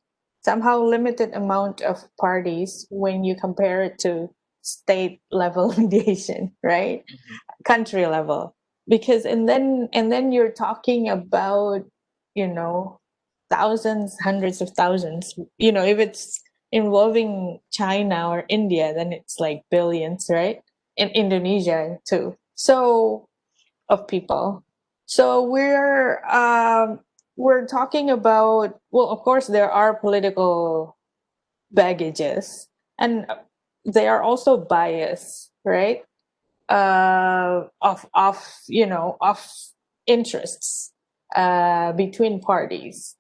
Speaker 2: somehow limited amount of parties when you compare it to state level mediation, right? Country level. Because and then you're talking about, thousands, hundreds of thousands. If it's involving China or India, then it's like billions, right? In Indonesia too. So of people. So we're talking about, well, of course there are political baggages and they are also bias, right? Of interests between parties.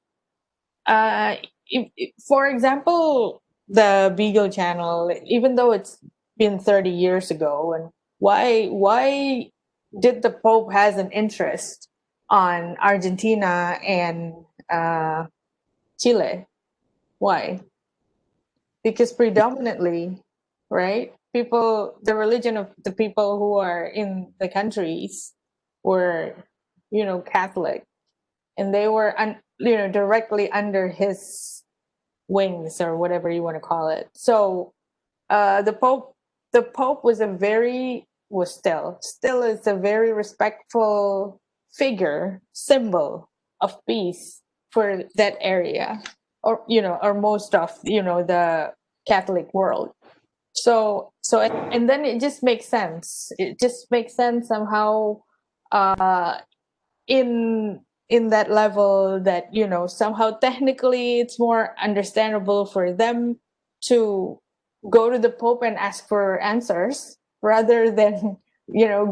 Speaker 2: For example, the Beagle channel, even though it's been 30 years ago, and why did the Pope has an interest on Argentina and Chile? Why? Because predominantly, right, the religion of the people who are in the countries were, Catholic, and they were, directly under his wings or whatever you want to call it. So, the Pope still is a very respectful figure, symbol of peace for that area, or most of the Catholic world. And then it just makes sense. It just makes sense somehow, in that level, that somehow technically it's more understandable for them to go to the Pope and ask for answers rather than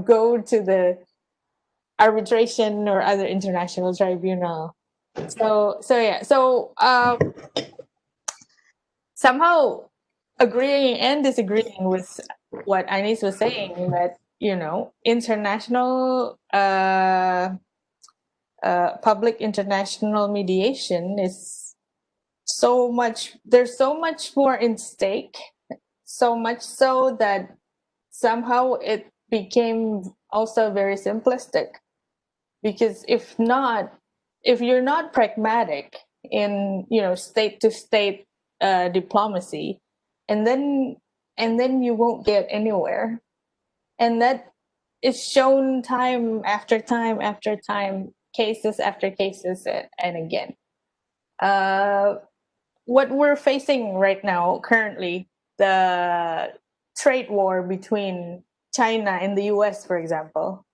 Speaker 2: go to the arbitration or other international tribunal. Somehow agreeing and disagreeing with what Anis was saying, that international public international mediation is there's so much more in stake, so much so that somehow it became also very simplistic. Because if you're not pragmatic in state to state diplomacy, and then you won't get anywhere. And that is shown time after time after time, cases after cases, and again. What we're facing right now, currently, the trade war between China and the US, for example.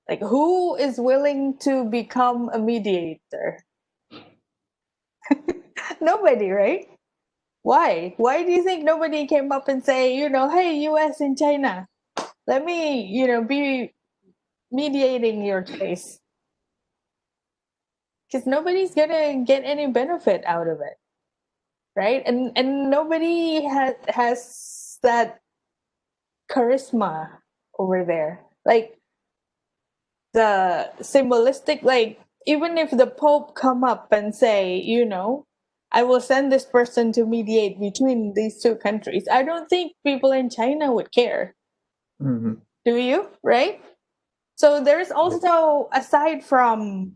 Speaker 2: Like, who is willing to become a mediator? Nobody, right? Why? Why do you think nobody came up and say, hey, US and China, let me, be mediating your case? Because nobody's gonna get any benefit out of it, right? And nobody has that charisma over there. Like, the symbolistic, like, even if the Pope come up and say, I will send this person to mediate between these two countries, I don't think people in China would care.
Speaker 4: Mm-hmm.
Speaker 2: Do you? Right? So there's also, aside from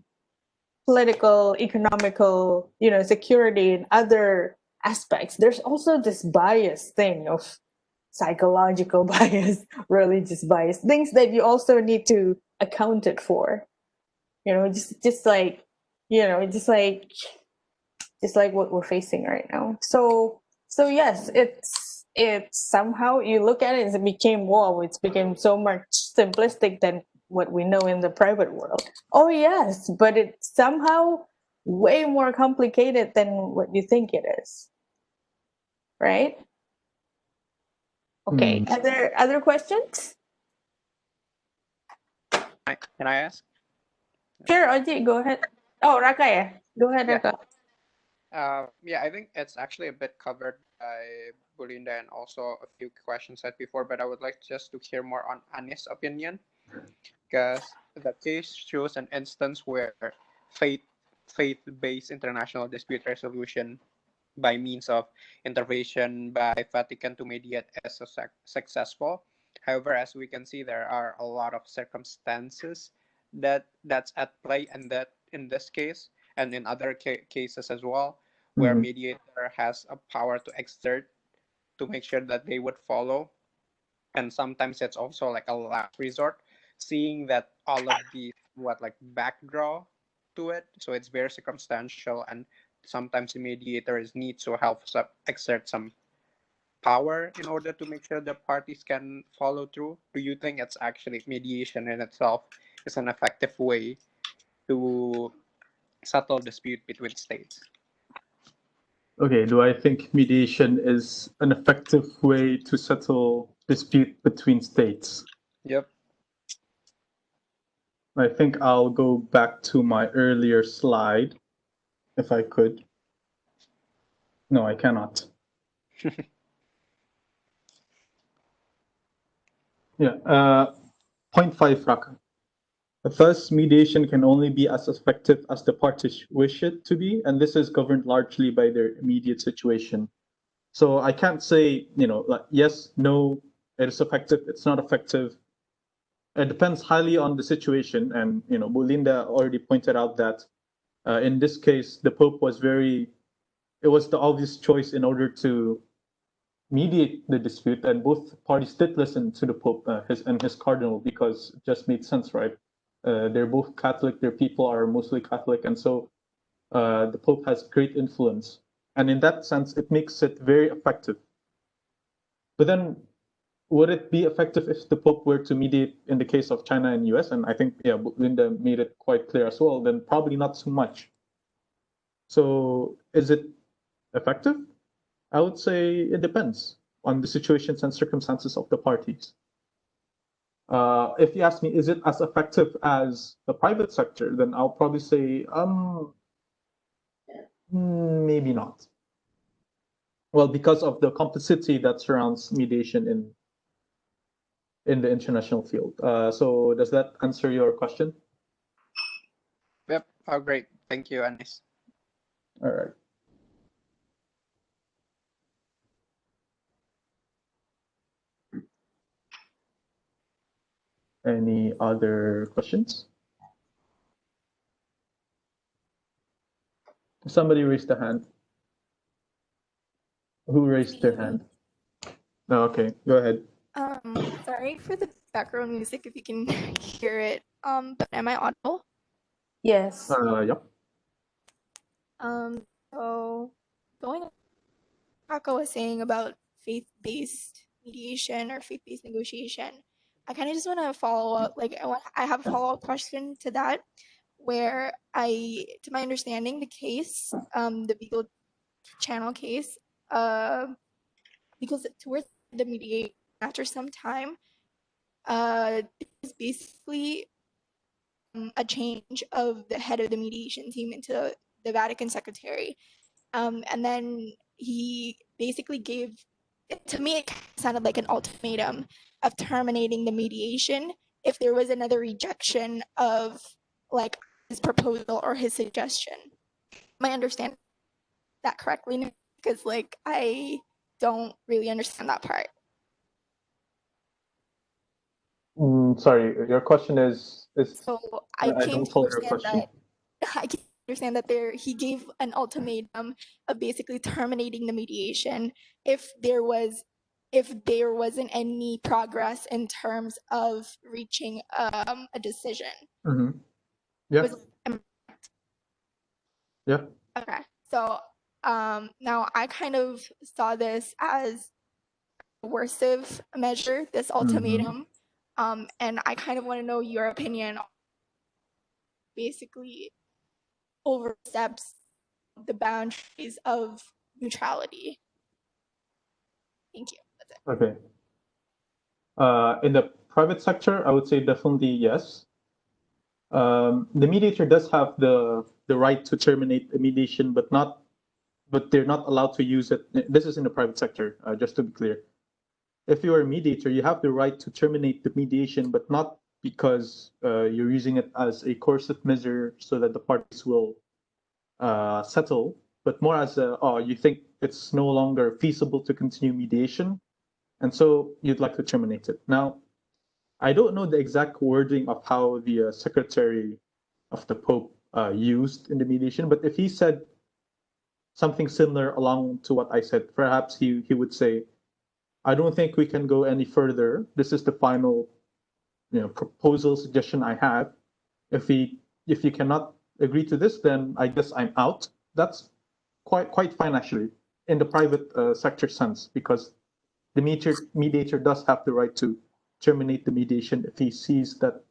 Speaker 2: political, economical, security and other aspects, there's also this bias thing of psychological bias, religious bias, things that you also need to account it for. Just like what we're facing right now. So yes, it's somehow, you look at it, it's became so much simplistic than what we know in the private world. Oh yes, but it's somehow way more complicated than what you think it is. Right? Okay. Other questions?
Speaker 7: Can I ask?
Speaker 2: Sure, Oji, go ahead. Oh, Raka, yeah. Go ahead,
Speaker 7: Yeah.
Speaker 2: Raka.
Speaker 7: Yeah, I think it's actually a bit covered by Belinda and also a few questions said before, but I would like just to hear more on Anis' opinion, because the case shows an instance where faith-based international dispute resolution by means of intervention by Vatican to mediate is successful. However, as we can see, there are a lot of circumstances that's at play, and that in this case and in other cases as well, where mediator has a power to exert to make sure that they would follow, and sometimes it's also like a last resort, seeing that all of these like backdraw to it, so it's very circumstantial, and sometimes the mediator needs to help exert some power in order to make sure the parties can follow through. Do you think it's actually mediation in itself is an effective way to settle dispute between states?
Speaker 4: Okay, do I think mediation is an effective way to settle dispute between states?
Speaker 7: Yep.
Speaker 4: I think I'll go back to my earlier slide, if I could. No, I cannot. Yeah, point 5, Raka. Thus, mediation can only be as effective as the parties wish it to be, and this is governed largely by their immediate situation. So I can't say, like, yes, no, it is effective, it's not effective. It depends highly on the situation. And, Belinda already pointed out that in this case, the Pope was it was the obvious choice in order to mediate the dispute, and both parties did listen to the Pope his cardinal, because it just made sense, right? They're both Catholic, their people are mostly Catholic, and so the Pope has great influence. And in that sense, it makes it very effective. But then, would it be effective if the Pope were to mediate in the case of China and US? And I think, yeah, Linda made it quite clear as well. Then probably not so much. So is it effective? I would say it depends on the situations and circumstances of the parties. If you ask me, is it as effective as the private sector? Then I'll probably say, maybe not. Well, because of the complexity that surrounds mediation in the international field. So does that answer your question?
Speaker 7: Yep. Oh, great. Thank you, Anis.
Speaker 4: All right. Any other questions? Somebody raised a hand. Who raised their hand? Oh, okay, go ahead.
Speaker 8: Sorry for the background music if you can hear it. But am I audible?
Speaker 2: Yes.
Speaker 4: Yep.
Speaker 8: So going on what Paco was saying about faith-based mediation or faith-based negotiation, I kind of just want to follow up. Like, I have a follow-up question to that, where to my understanding, the case, the Beagle channel case, because towards the mediation, after some time, is basically a change of the head of the mediation team into the Vatican secretary. And then he basically gave, to me, it sounded like an ultimatum of terminating the mediation if there was another rejection of like his proposal or his suggestion. Am I understand that correctly? Because like I don't really understand that part.
Speaker 4: Sorry, your question is
Speaker 8: So I
Speaker 4: I
Speaker 8: came
Speaker 4: don't
Speaker 8: to
Speaker 4: follow your
Speaker 8: understand
Speaker 4: question.
Speaker 8: that I can understand that he gave an ultimatum of basically terminating the mediation if there wasn't any progress in terms of reaching a decision.
Speaker 4: Mm-hmm. Yeah. Yeah.
Speaker 8: Okay. So now I kind of saw this as a coercive measure, this ultimatum. And I kind of want to know your opinion on basically oversteps the boundaries of neutrality. Thank you. That's it.
Speaker 4: Okay. In the private sector, I would say definitely yes. The mediator does have the right to terminate the mediation, but they're not allowed to use it. This is in the private sector, just to be clear. If you are a mediator, you have the right to terminate the mediation, but not because you're using it as a coercive measure so that the parties will settle, but more as you think it's no longer feasible to continue mediation, and so you'd like to terminate it. Now, I don't know the exact wording of how the secretary of the Pope used in the mediation, but if he said something similar along to what I said, perhaps he would say, I don't think we can go any further. This is the final proposal suggestion I have. If you cannot agree to this, then I guess I'm out. That's quite fine actually in the private sector sense, because the mediator does have the right to terminate the mediation if he sees that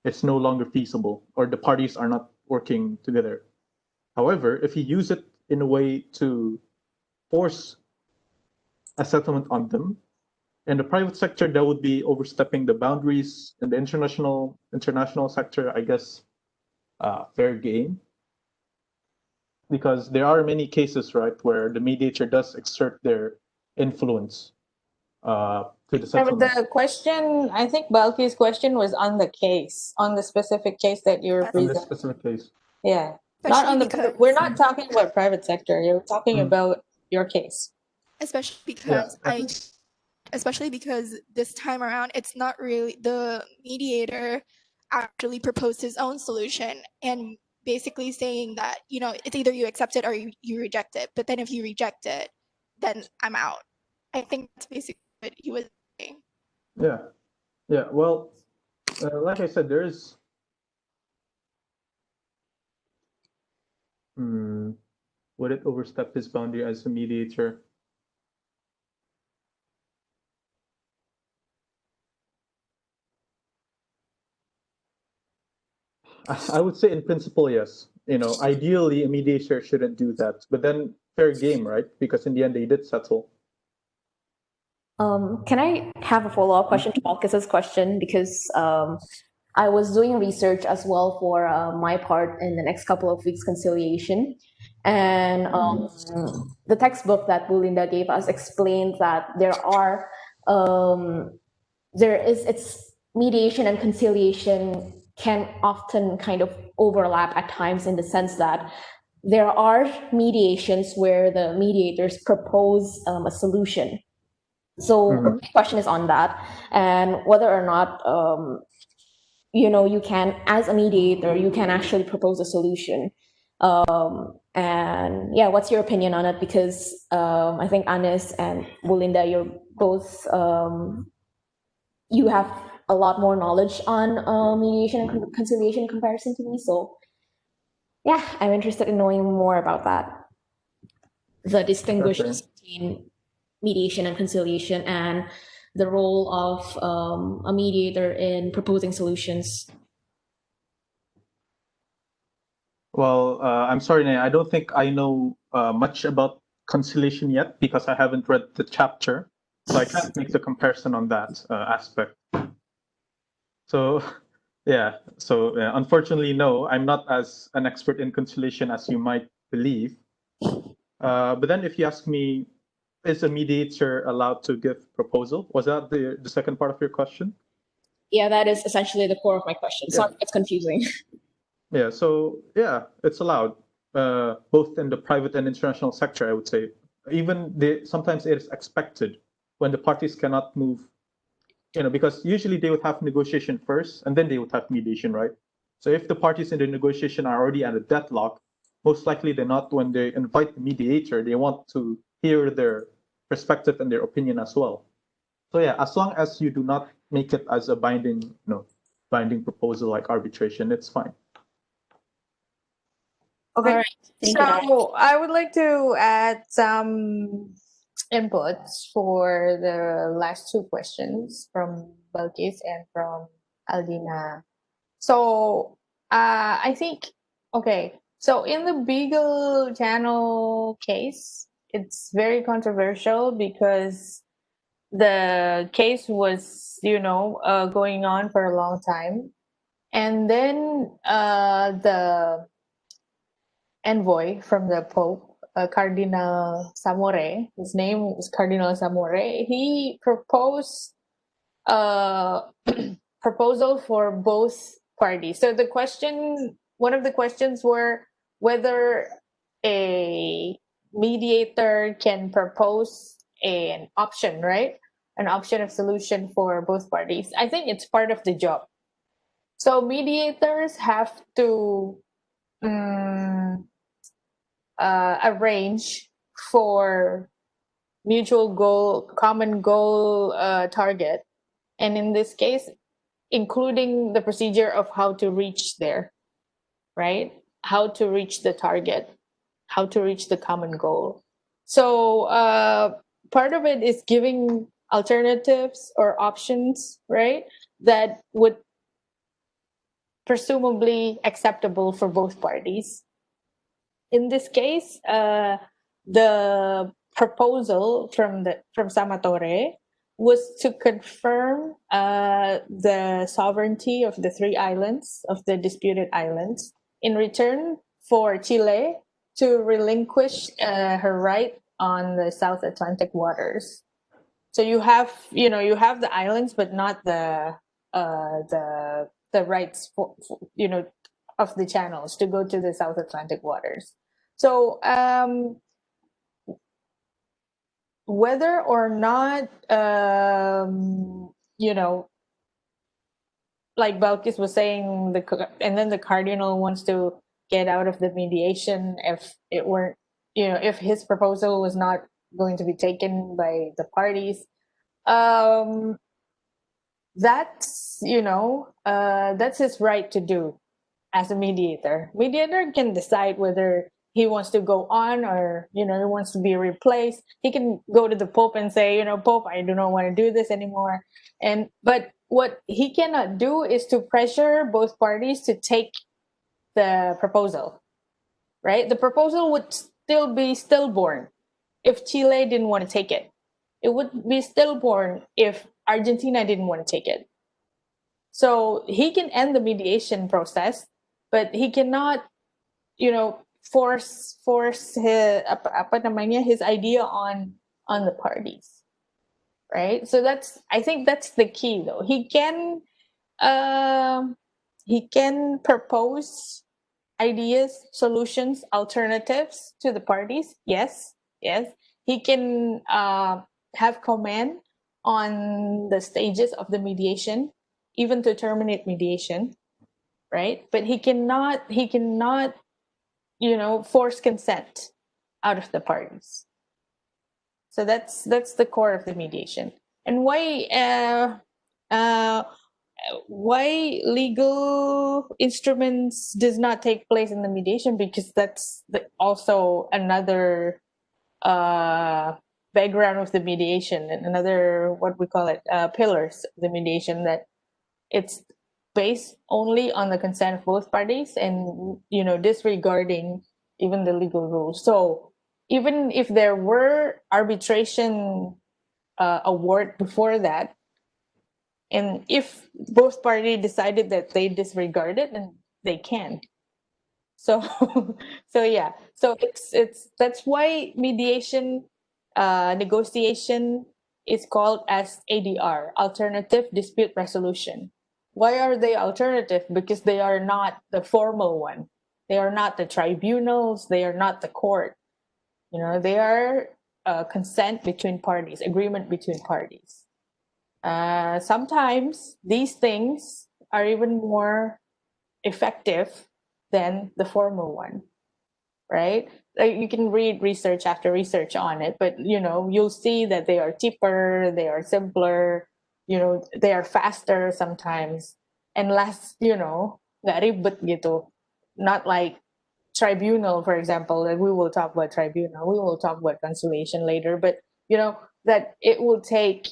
Speaker 4: it's no longer feasible or the parties are not working together. However, if you use it in a way to force a settlement on them, in the private sector, that would be overstepping the boundaries. In the international sector, I guess fair game, because there are many cases, right, where the mediator does exert their influence to the
Speaker 2: Yeah, but
Speaker 4: settlement.
Speaker 2: the question, I think Balki's question was on the case, on the specific case that you were
Speaker 8: Yes.
Speaker 4: In this
Speaker 2: presenting.
Speaker 4: specific case.
Speaker 2: Yeah, not
Speaker 8: Especially
Speaker 2: on the.
Speaker 8: because
Speaker 2: We're not talking about private sector. You're talking
Speaker 4: Mm.
Speaker 2: about your case.
Speaker 8: especially
Speaker 4: Yeah.
Speaker 8: because especially because this time around it's not really the mediator actually proposed his own solution and basically saying that it's either you accept it or you reject it, but then if you reject it then I'm out. I think that's basically what he was saying.
Speaker 4: Yeah. Yeah. Well, like I said, there is. Would it overstep his boundary as a mediator? I would say in principle, yes. Ideally, a mediator shouldn't do that, but then fair game, right? Because in the end, they did settle.
Speaker 6: Can I have a follow-up question to Marcus's question? Because I was doing research as well for my part in the next couple of weeks conciliation. And the textbook that Belinda gave us explained that it's mediation and conciliation can often kind of overlap at times, in the sense that there are mediations where the mediators propose a solution. So my question is on that, and whether or not you can, as a mediator, you can actually propose a solution. And yeah, what's your opinion on it? Because I think Anis and Belinda, you're both you have a lot more knowledge on mediation and conciliation in comparison to me. So yeah, I'm interested in knowing more about that. The distinguishes between mediation and conciliation, and the role of a mediator in proposing solutions.
Speaker 4: Well, I'm sorry, Naya, I don't think I know much about conciliation yet because I haven't read the chapter, so I can't make the comparison on that aspect. So, yeah. So, unfortunately, no, I'm not as an expert in conciliation as you might believe. But then, if you ask me, is a mediator allowed to give proposal? Was that the second part of your question?
Speaker 6: Yeah, that is essentially the core of my question. Sorry, it's confusing.
Speaker 4: Yeah, so yeah, it's allowed, both in the private and international sector, I would say. Even sometimes it is expected when the parties cannot move, because usually they would have negotiation first and then they would have mediation, right? So if the parties in the negotiation are already at a deadlock, most likely they're not, when they invite the mediator, they want to hear their perspective and their opinion as well. So yeah, as long as you do not make it as a binding proposal like arbitration, it's fine.
Speaker 2: Okay.
Speaker 6: All right. Thank
Speaker 2: So
Speaker 6: you.
Speaker 2: I would like to add some inputs for the last two questions from Balkis and from Aldina. So I think, okay, so in the Beagle channel case, it's very controversial because the case was, going on for a long time. And then the envoy from the Pope, Cardinal Samore, his name is Cardinal Samore, he proposed a proposal for both parties. So one of the questions were whether a mediator can propose an option, right? An option of solution for both parties. I think it's part of the job. So mediators have to arrange for mutual goal, common goal target, and in this case, including the procedure of how to reach there, right? How to reach the target, how to reach the common goal. So part of it is giving alternatives or options, right? That would presumably acceptable for both parties. In this case, the proposal from Samatore was to confirm the sovereignty of the three islands, of the disputed islands, in return for Chile to relinquish her right on the South Atlantic waters. So you have the islands, but not the rights for of the channels to go to the South Atlantic waters. So whether or not like Balkis was saying, and then the cardinal wants to get out of the mediation if it weren't, if his proposal was not going to be taken by the parties. That's that's his right to do as a mediator. Mediator can decide whether he wants to go on or he wants to be replaced. He can go to the Pope and say, Pope, I do not want to do this anymore. But what he cannot do is to pressure both parties to take the proposal, right? The proposal would still be stillborn if Chile didn't want to take it. It would be stillborn if Argentina didn't want to take it. So he can end the mediation process, but he cannot, force his idea on the parties, right? So I think that's the key, though. He can propose ideas, solutions, alternatives to the parties. Yes. He can have command on the stages of the mediation, even to terminate mediation, right? But he cannot force consent out of the parties. So that's the core of the mediation. And why legal instruments does not take place in the mediation, because that's also another background of the mediation, and another, what we call it, pillars of the mediation, that it's based only on the consent of both parties, and disregarding even the legal rules. So even if there were arbitration award before that, and if both parties decided that they disregard it, then they can. So yeah. So it's that's why mediation, negotiation, is called as ADR, alternative dispute resolution. Why are they alternative? Because they are not the formal one. They are not the tribunals. They are not the court. They are consent between parties, agreement between parties. Sometimes these things are even more effective than the formal one, right? Like, you can read research after research on it, but you'll see that they are cheaper, they are simpler, they are faster sometimes, and less, nggak ribet gitu. Not like tribunal, for example. Like, we will talk about tribunal, we will talk about conciliation later, but that it will take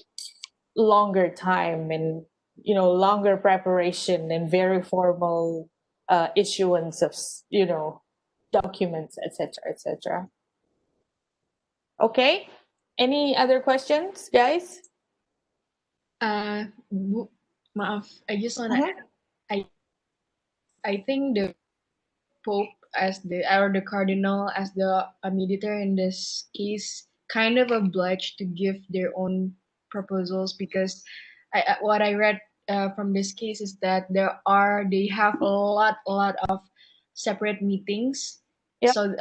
Speaker 2: longer time, and longer preparation, and very formal issuance of documents, etc. Okay, any other questions, guys?
Speaker 5: Maaf, I just wanna
Speaker 2: Mhm.
Speaker 5: add, I think the Pope as the Cardinal as the mediator in this case kind of obliged to give their own proposals, because what I read from this case is that they have a lot of separate meetings.
Speaker 2: Yep.
Speaker 5: So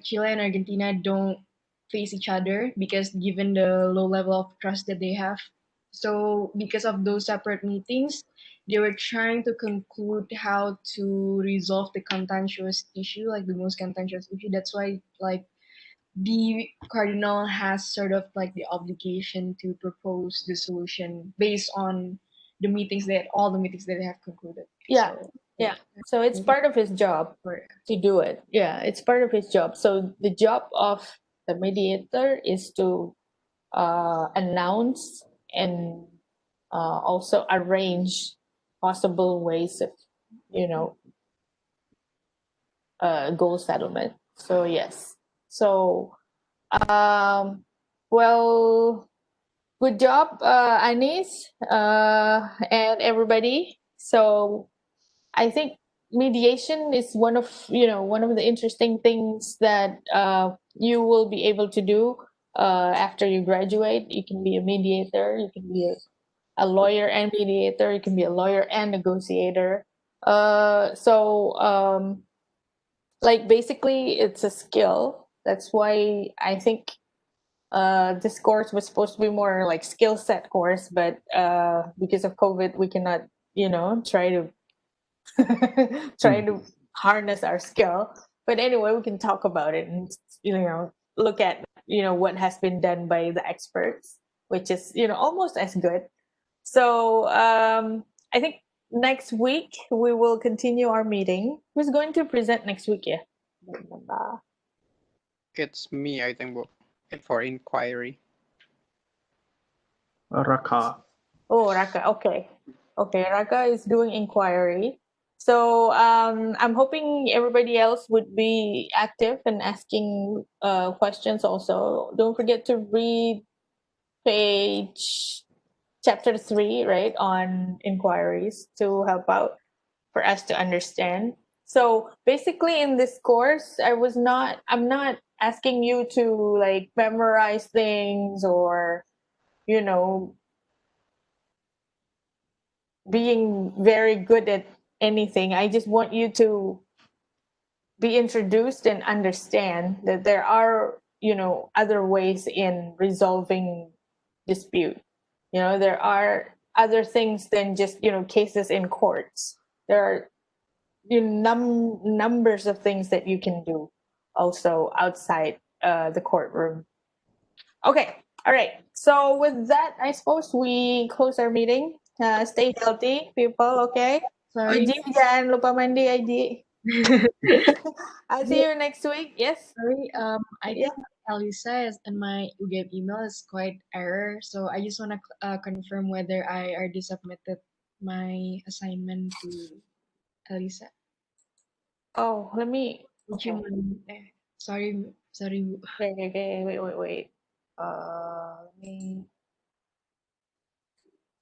Speaker 5: Chile and Argentina don't face each other, because given the low level of trust that they have. So because of those separate meetings, they were trying to conclude how to resolve the contentious issue, like the most contentious issue. That's why, like, the cardinal has sort of like the obligation to propose the solution based on all the meetings that they have concluded.
Speaker 2: Yeah.
Speaker 5: So,
Speaker 2: Yeah. So it's part of his job to do it. Yeah, it's part of his job. So the job of the mediator is to announce and also arrange possible ways of, goal settlement. So yes. So well, good job, Anis, and everybody. So I think mediation is one of the interesting things that you will be able to do after you graduate. You can be a mediator. You can be a lawyer and mediator. You can be a lawyer and negotiator. Like, basically, it's a skill. That's why I think this course was supposed to be more like skill set course, but because of COVID, we cannot try to try to harness our skill. But anyway, we can talk about it and look at what has been done by the experts, which is almost as good. So I think next week we will continue our meeting. Who's going to present next week? Yeah.
Speaker 7: It's me, I think, for inquiry.
Speaker 4: Raka.
Speaker 2: Oh, Raka. Okay. Raka is doing inquiry. So I'm hoping everybody else would be active and asking questions also. Don't forget to read page chapter 3, right, on inquiries to help out for us to understand. So basically in this course, I'm not asking you to like memorize things or, you know, being very good at anything. I just want you to be introduced and understand that there are, you know, other ways in resolving dispute. You know, there are other things than just, you know, cases in courts. There are, you know, numbers of things that you can do also outside the courtroom. Okay, all right. So with that, I suppose we close our meeting. Stay healthy, people. Okay.
Speaker 5: Sorry.
Speaker 2: Oji, jangan lupa mandi, Oji. I'll see you next week. Yes.
Speaker 5: Sorry, I
Speaker 2: Yeah.
Speaker 5: think Elisa is in my UGAB email is quite error, so I just wanna confirm whether I already submitted my assignment to Elisa.
Speaker 2: Oh, let me.
Speaker 5: Would
Speaker 2: Okay.
Speaker 5: you mind? Sorry, Bu.
Speaker 2: Okay. Wait. Let me.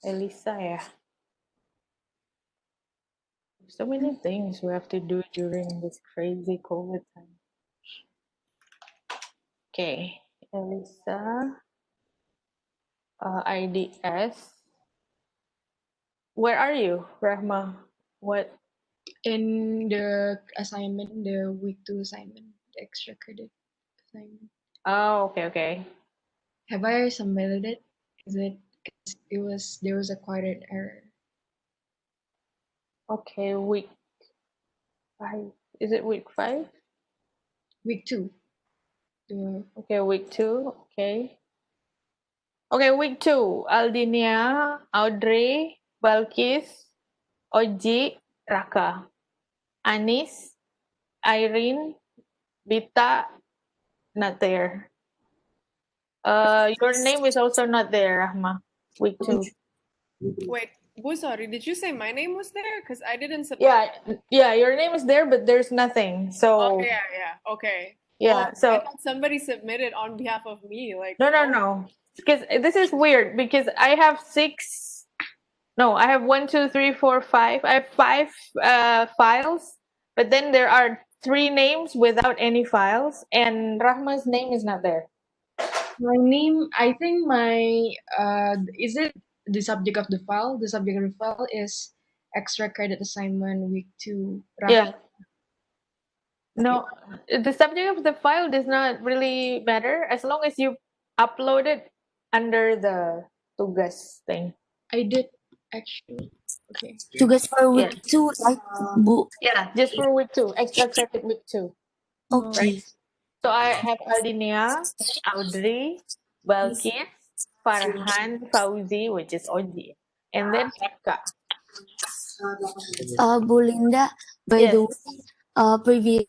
Speaker 2: Elisa, yeah. So many things we have to do during this crazy COVID time. Okay, Elisa, IDS. Where are you, Rahma? What?
Speaker 5: In the assignment, the week 2 assignment, the extra credit assignment.
Speaker 2: Oh, okay.
Speaker 5: Have I submitted it? Is it? There was a quite an error.
Speaker 2: Okay, week 5. Is it week 5?
Speaker 5: Week 2.
Speaker 2: Okay, week 2. Okay. Okay, week 2. Aldinia, Audrey, Balkis, Oji, Raka, Anis, Irene, Bita, not there. Your name is also not there, Rahma. Week 2.
Speaker 1: Wait, Bu, sorry, did you say my name was there? Because I didn't submit.
Speaker 2: Yeah, your name is there, but there's nothing. So
Speaker 1: Oh, yeah, okay.
Speaker 2: yeah,
Speaker 1: Oh,
Speaker 2: so
Speaker 1: I thought somebody submitted on behalf of me. Like,
Speaker 2: no, because this is weird because I have 6. No, I have 1, 2, 3, 4, 5. I have 5 files, but then there are 3 names without any files, and Rahma's name is not there.
Speaker 5: My name, I think is it the subject of the file? The subject of the file is extra credit assignment week 2.
Speaker 2: Yeah. No, the subject of the file does not really matter as long as you upload it under the tugas thing.
Speaker 5: I did actually. Okay.
Speaker 6: Tugas for
Speaker 2: Yeah.
Speaker 6: week 2, right, Bu?
Speaker 2: Yeah, just for week 2, extra credit week 2.
Speaker 6: Okay.
Speaker 2: Right. So I have Aldinia, Audrey, Balkis, Farhan, Fauzi, which is Oji, and then Eka.
Speaker 6: Bu Linda, by the
Speaker 2: Yes.
Speaker 6: way, previously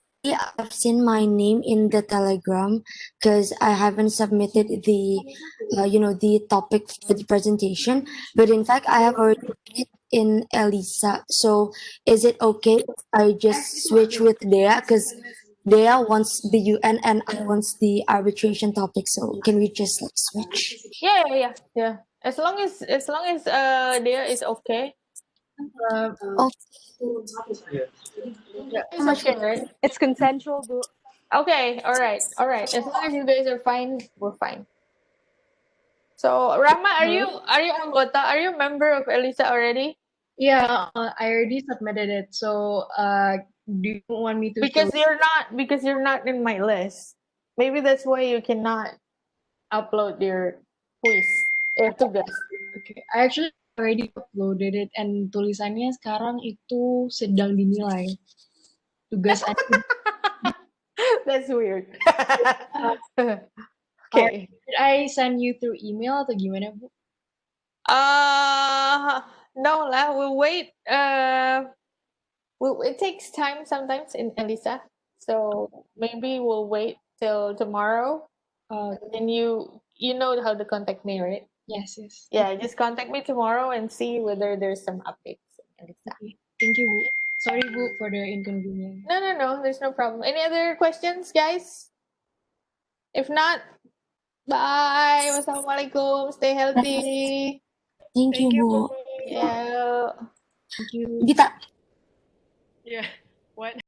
Speaker 6: I've seen my name in the Telegram because I haven't submitted the, the topic for the presentation. But in fact, I have already done it in Elisa. So is it okay if I just switch with Dea? Because Dea wants the UN and I wants the arbitration topic. So can we just like switch?
Speaker 2: Yeah. As long as Dea is okay.
Speaker 6: Oh,
Speaker 5: Yeah.
Speaker 6: so much.
Speaker 2: Okay, right?
Speaker 9: It's consensual, Bu.
Speaker 2: Okay, all right. As long as you guys are fine, we're fine. So Rama, are you anggota? Are you a member of Elisa already?
Speaker 5: Yeah, I already submitted it. So, do you want me to
Speaker 2: Because you're not in my list. Maybe that's why you cannot upload your quiz. Tugas.
Speaker 5: Okay, I actually already uploaded it and tulisannya sekarang itu sedang dinilai. Tugas
Speaker 2: That's weird. Okay.
Speaker 5: Did I send you through email atau gimana, Bu?
Speaker 2: No lah. We'll wait. It takes time sometimes in Elisa, so maybe we'll wait till tomorrow. And you know how to contact me, right?
Speaker 5: Yes.
Speaker 2: Yeah, just contact me tomorrow and see whether there's some updates in Elisa.
Speaker 5: Okay. Thank you, Bu. Sorry, Bu, for the inconvenience.
Speaker 2: No. There's no problem. Any other questions, guys? If not, bye. Wassalamualaikum. Stay healthy.
Speaker 6: Thank you,
Speaker 1: Thank you,
Speaker 6: Bu.
Speaker 1: Bu.
Speaker 2: Yeah.
Speaker 5: Thank you.
Speaker 6: Kita
Speaker 1: Yeah. What?